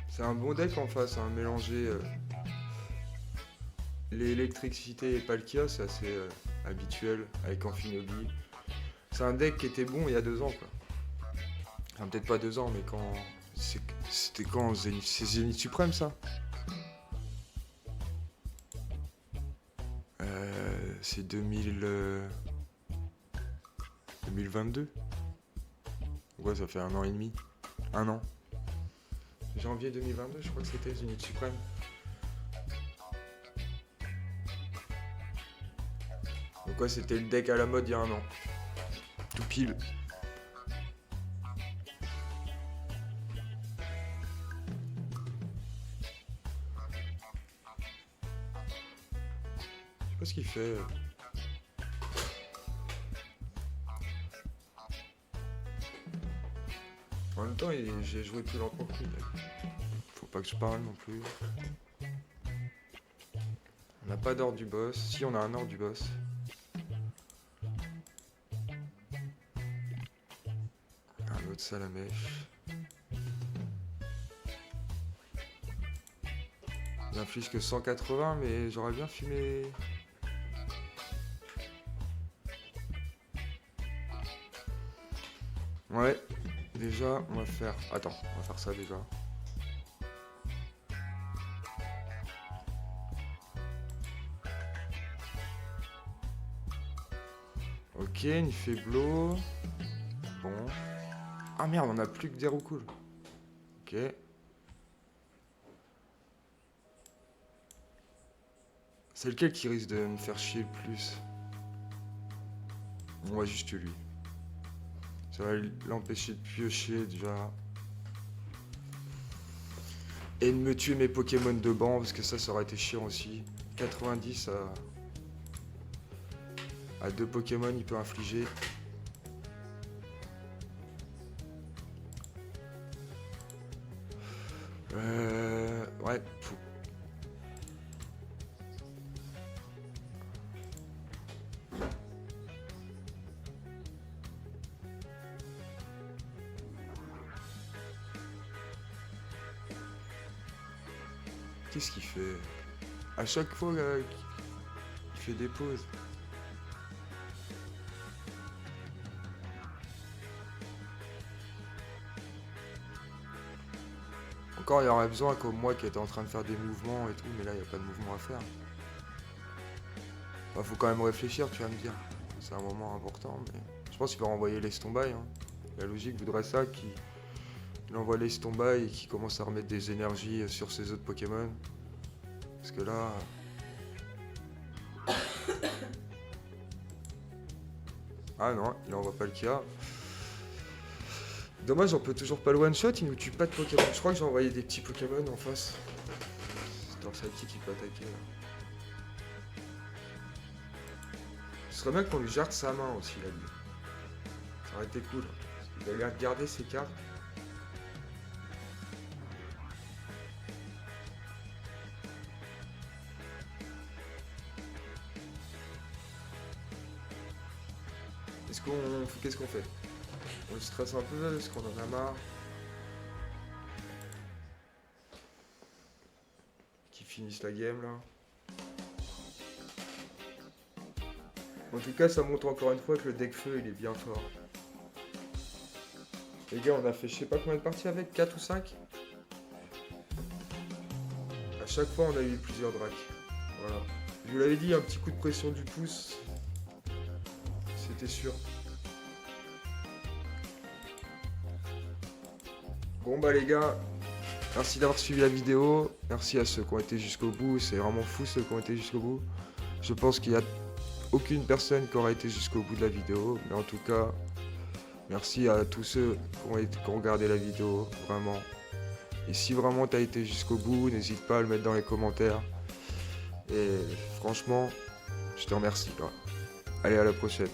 C'est un bon deck en face, hein, mélanger l'électricité et Palkia, c'est assez habituel avec Amphinobi. C'est un deck qui était bon il y a 2 ans quoi. Enfin peut-être pas 2 ans, mais quand... C'était quand Zénith... C'est Zénith Suprême ça? C'est 2022. Ouais, ça fait 1 an et demi. 1 an. Janvier 2022, je crois que c'était Zénith Suprême. Donc ouais, c'était le deck à la mode il y a 1 an. Tout pile. Je sais pas ce qu'il fait. En même temps, j'ai joué plus lentement que lui. Faut pas que je parle non plus. On n'a pas d'ordre du boss. Si, on a un ordre du boss. Un autre Salamèche. Il n'inflige que 180, mais j'aurais bien fumé. Ouais, déjà, on va faire... Attends, on va faire ça déjà. Ok, Nifeblo. Bon. Ah merde, on a plus que des roucoules. Ok. C'est lequel qui risque de me faire chier le plus? On va juste lui. Ça va l'empêcher de piocher déjà. Et de me tuer mes Pokémon de banc, parce que ça aurait été chiant aussi. 90 à 2 Pokémon, il peut infliger. Ouais. Qu'est-ce qu'il fait? À chaque fois, là, il fait des pauses. Encore, il y aurait besoin comme moi qui était en train de faire des mouvements et tout, mais là, il n'y a pas de mouvement à faire. Bah, faut quand même réfléchir, tu vas me dire. C'est un moment important, mais je pense qu'il va renvoyer l'Estombaille. Hein. La logique voudrait ça, qu'il envoie l'Estombaille et qu'il commence à remettre des énergies sur ses autres Pokémon. Parce que là... Ah non, il envoie pas le Kia. Dommage, on peut toujours pas le one-shot, il nous tue pas de Pokémon. Je crois que j'ai envoyé des petits Pokémon en face. C'est leur sidekick qui peut attaquer. Là. Ce serait bien qu'on lui jette sa main aussi, là, lui. Ça aurait été cool. Il a l'air de garder ses cartes. Qu'est-ce qu'on fait? On le stresse un peu, est-ce qu'on en a marre? Qu'ils finissent la game là. En tout cas, ça montre encore une fois que le deck feu il est bien fort. Les gars, on a fait je sais pas combien de parties avec, 4 ou 5. À chaque fois, on a eu plusieurs dracs. Voilà. Je vous l'avais dit, un petit coup de pression du pouce. C'était sûr. Bon bah les gars, merci d'avoir suivi la vidéo. Merci à ceux qui ont été jusqu'au bout. C'est vraiment fou ceux qui ont été jusqu'au bout. Je pense qu'il n'y a aucune personne qui aura été jusqu'au bout de la vidéo. Mais en tout cas, merci à tous ceux qui ont regardé la vidéo. Vraiment. Et si vraiment tu as été jusqu'au bout, n'hésite pas à le mettre dans les commentaires. Et franchement, je te remercie. Allez, à la prochaine.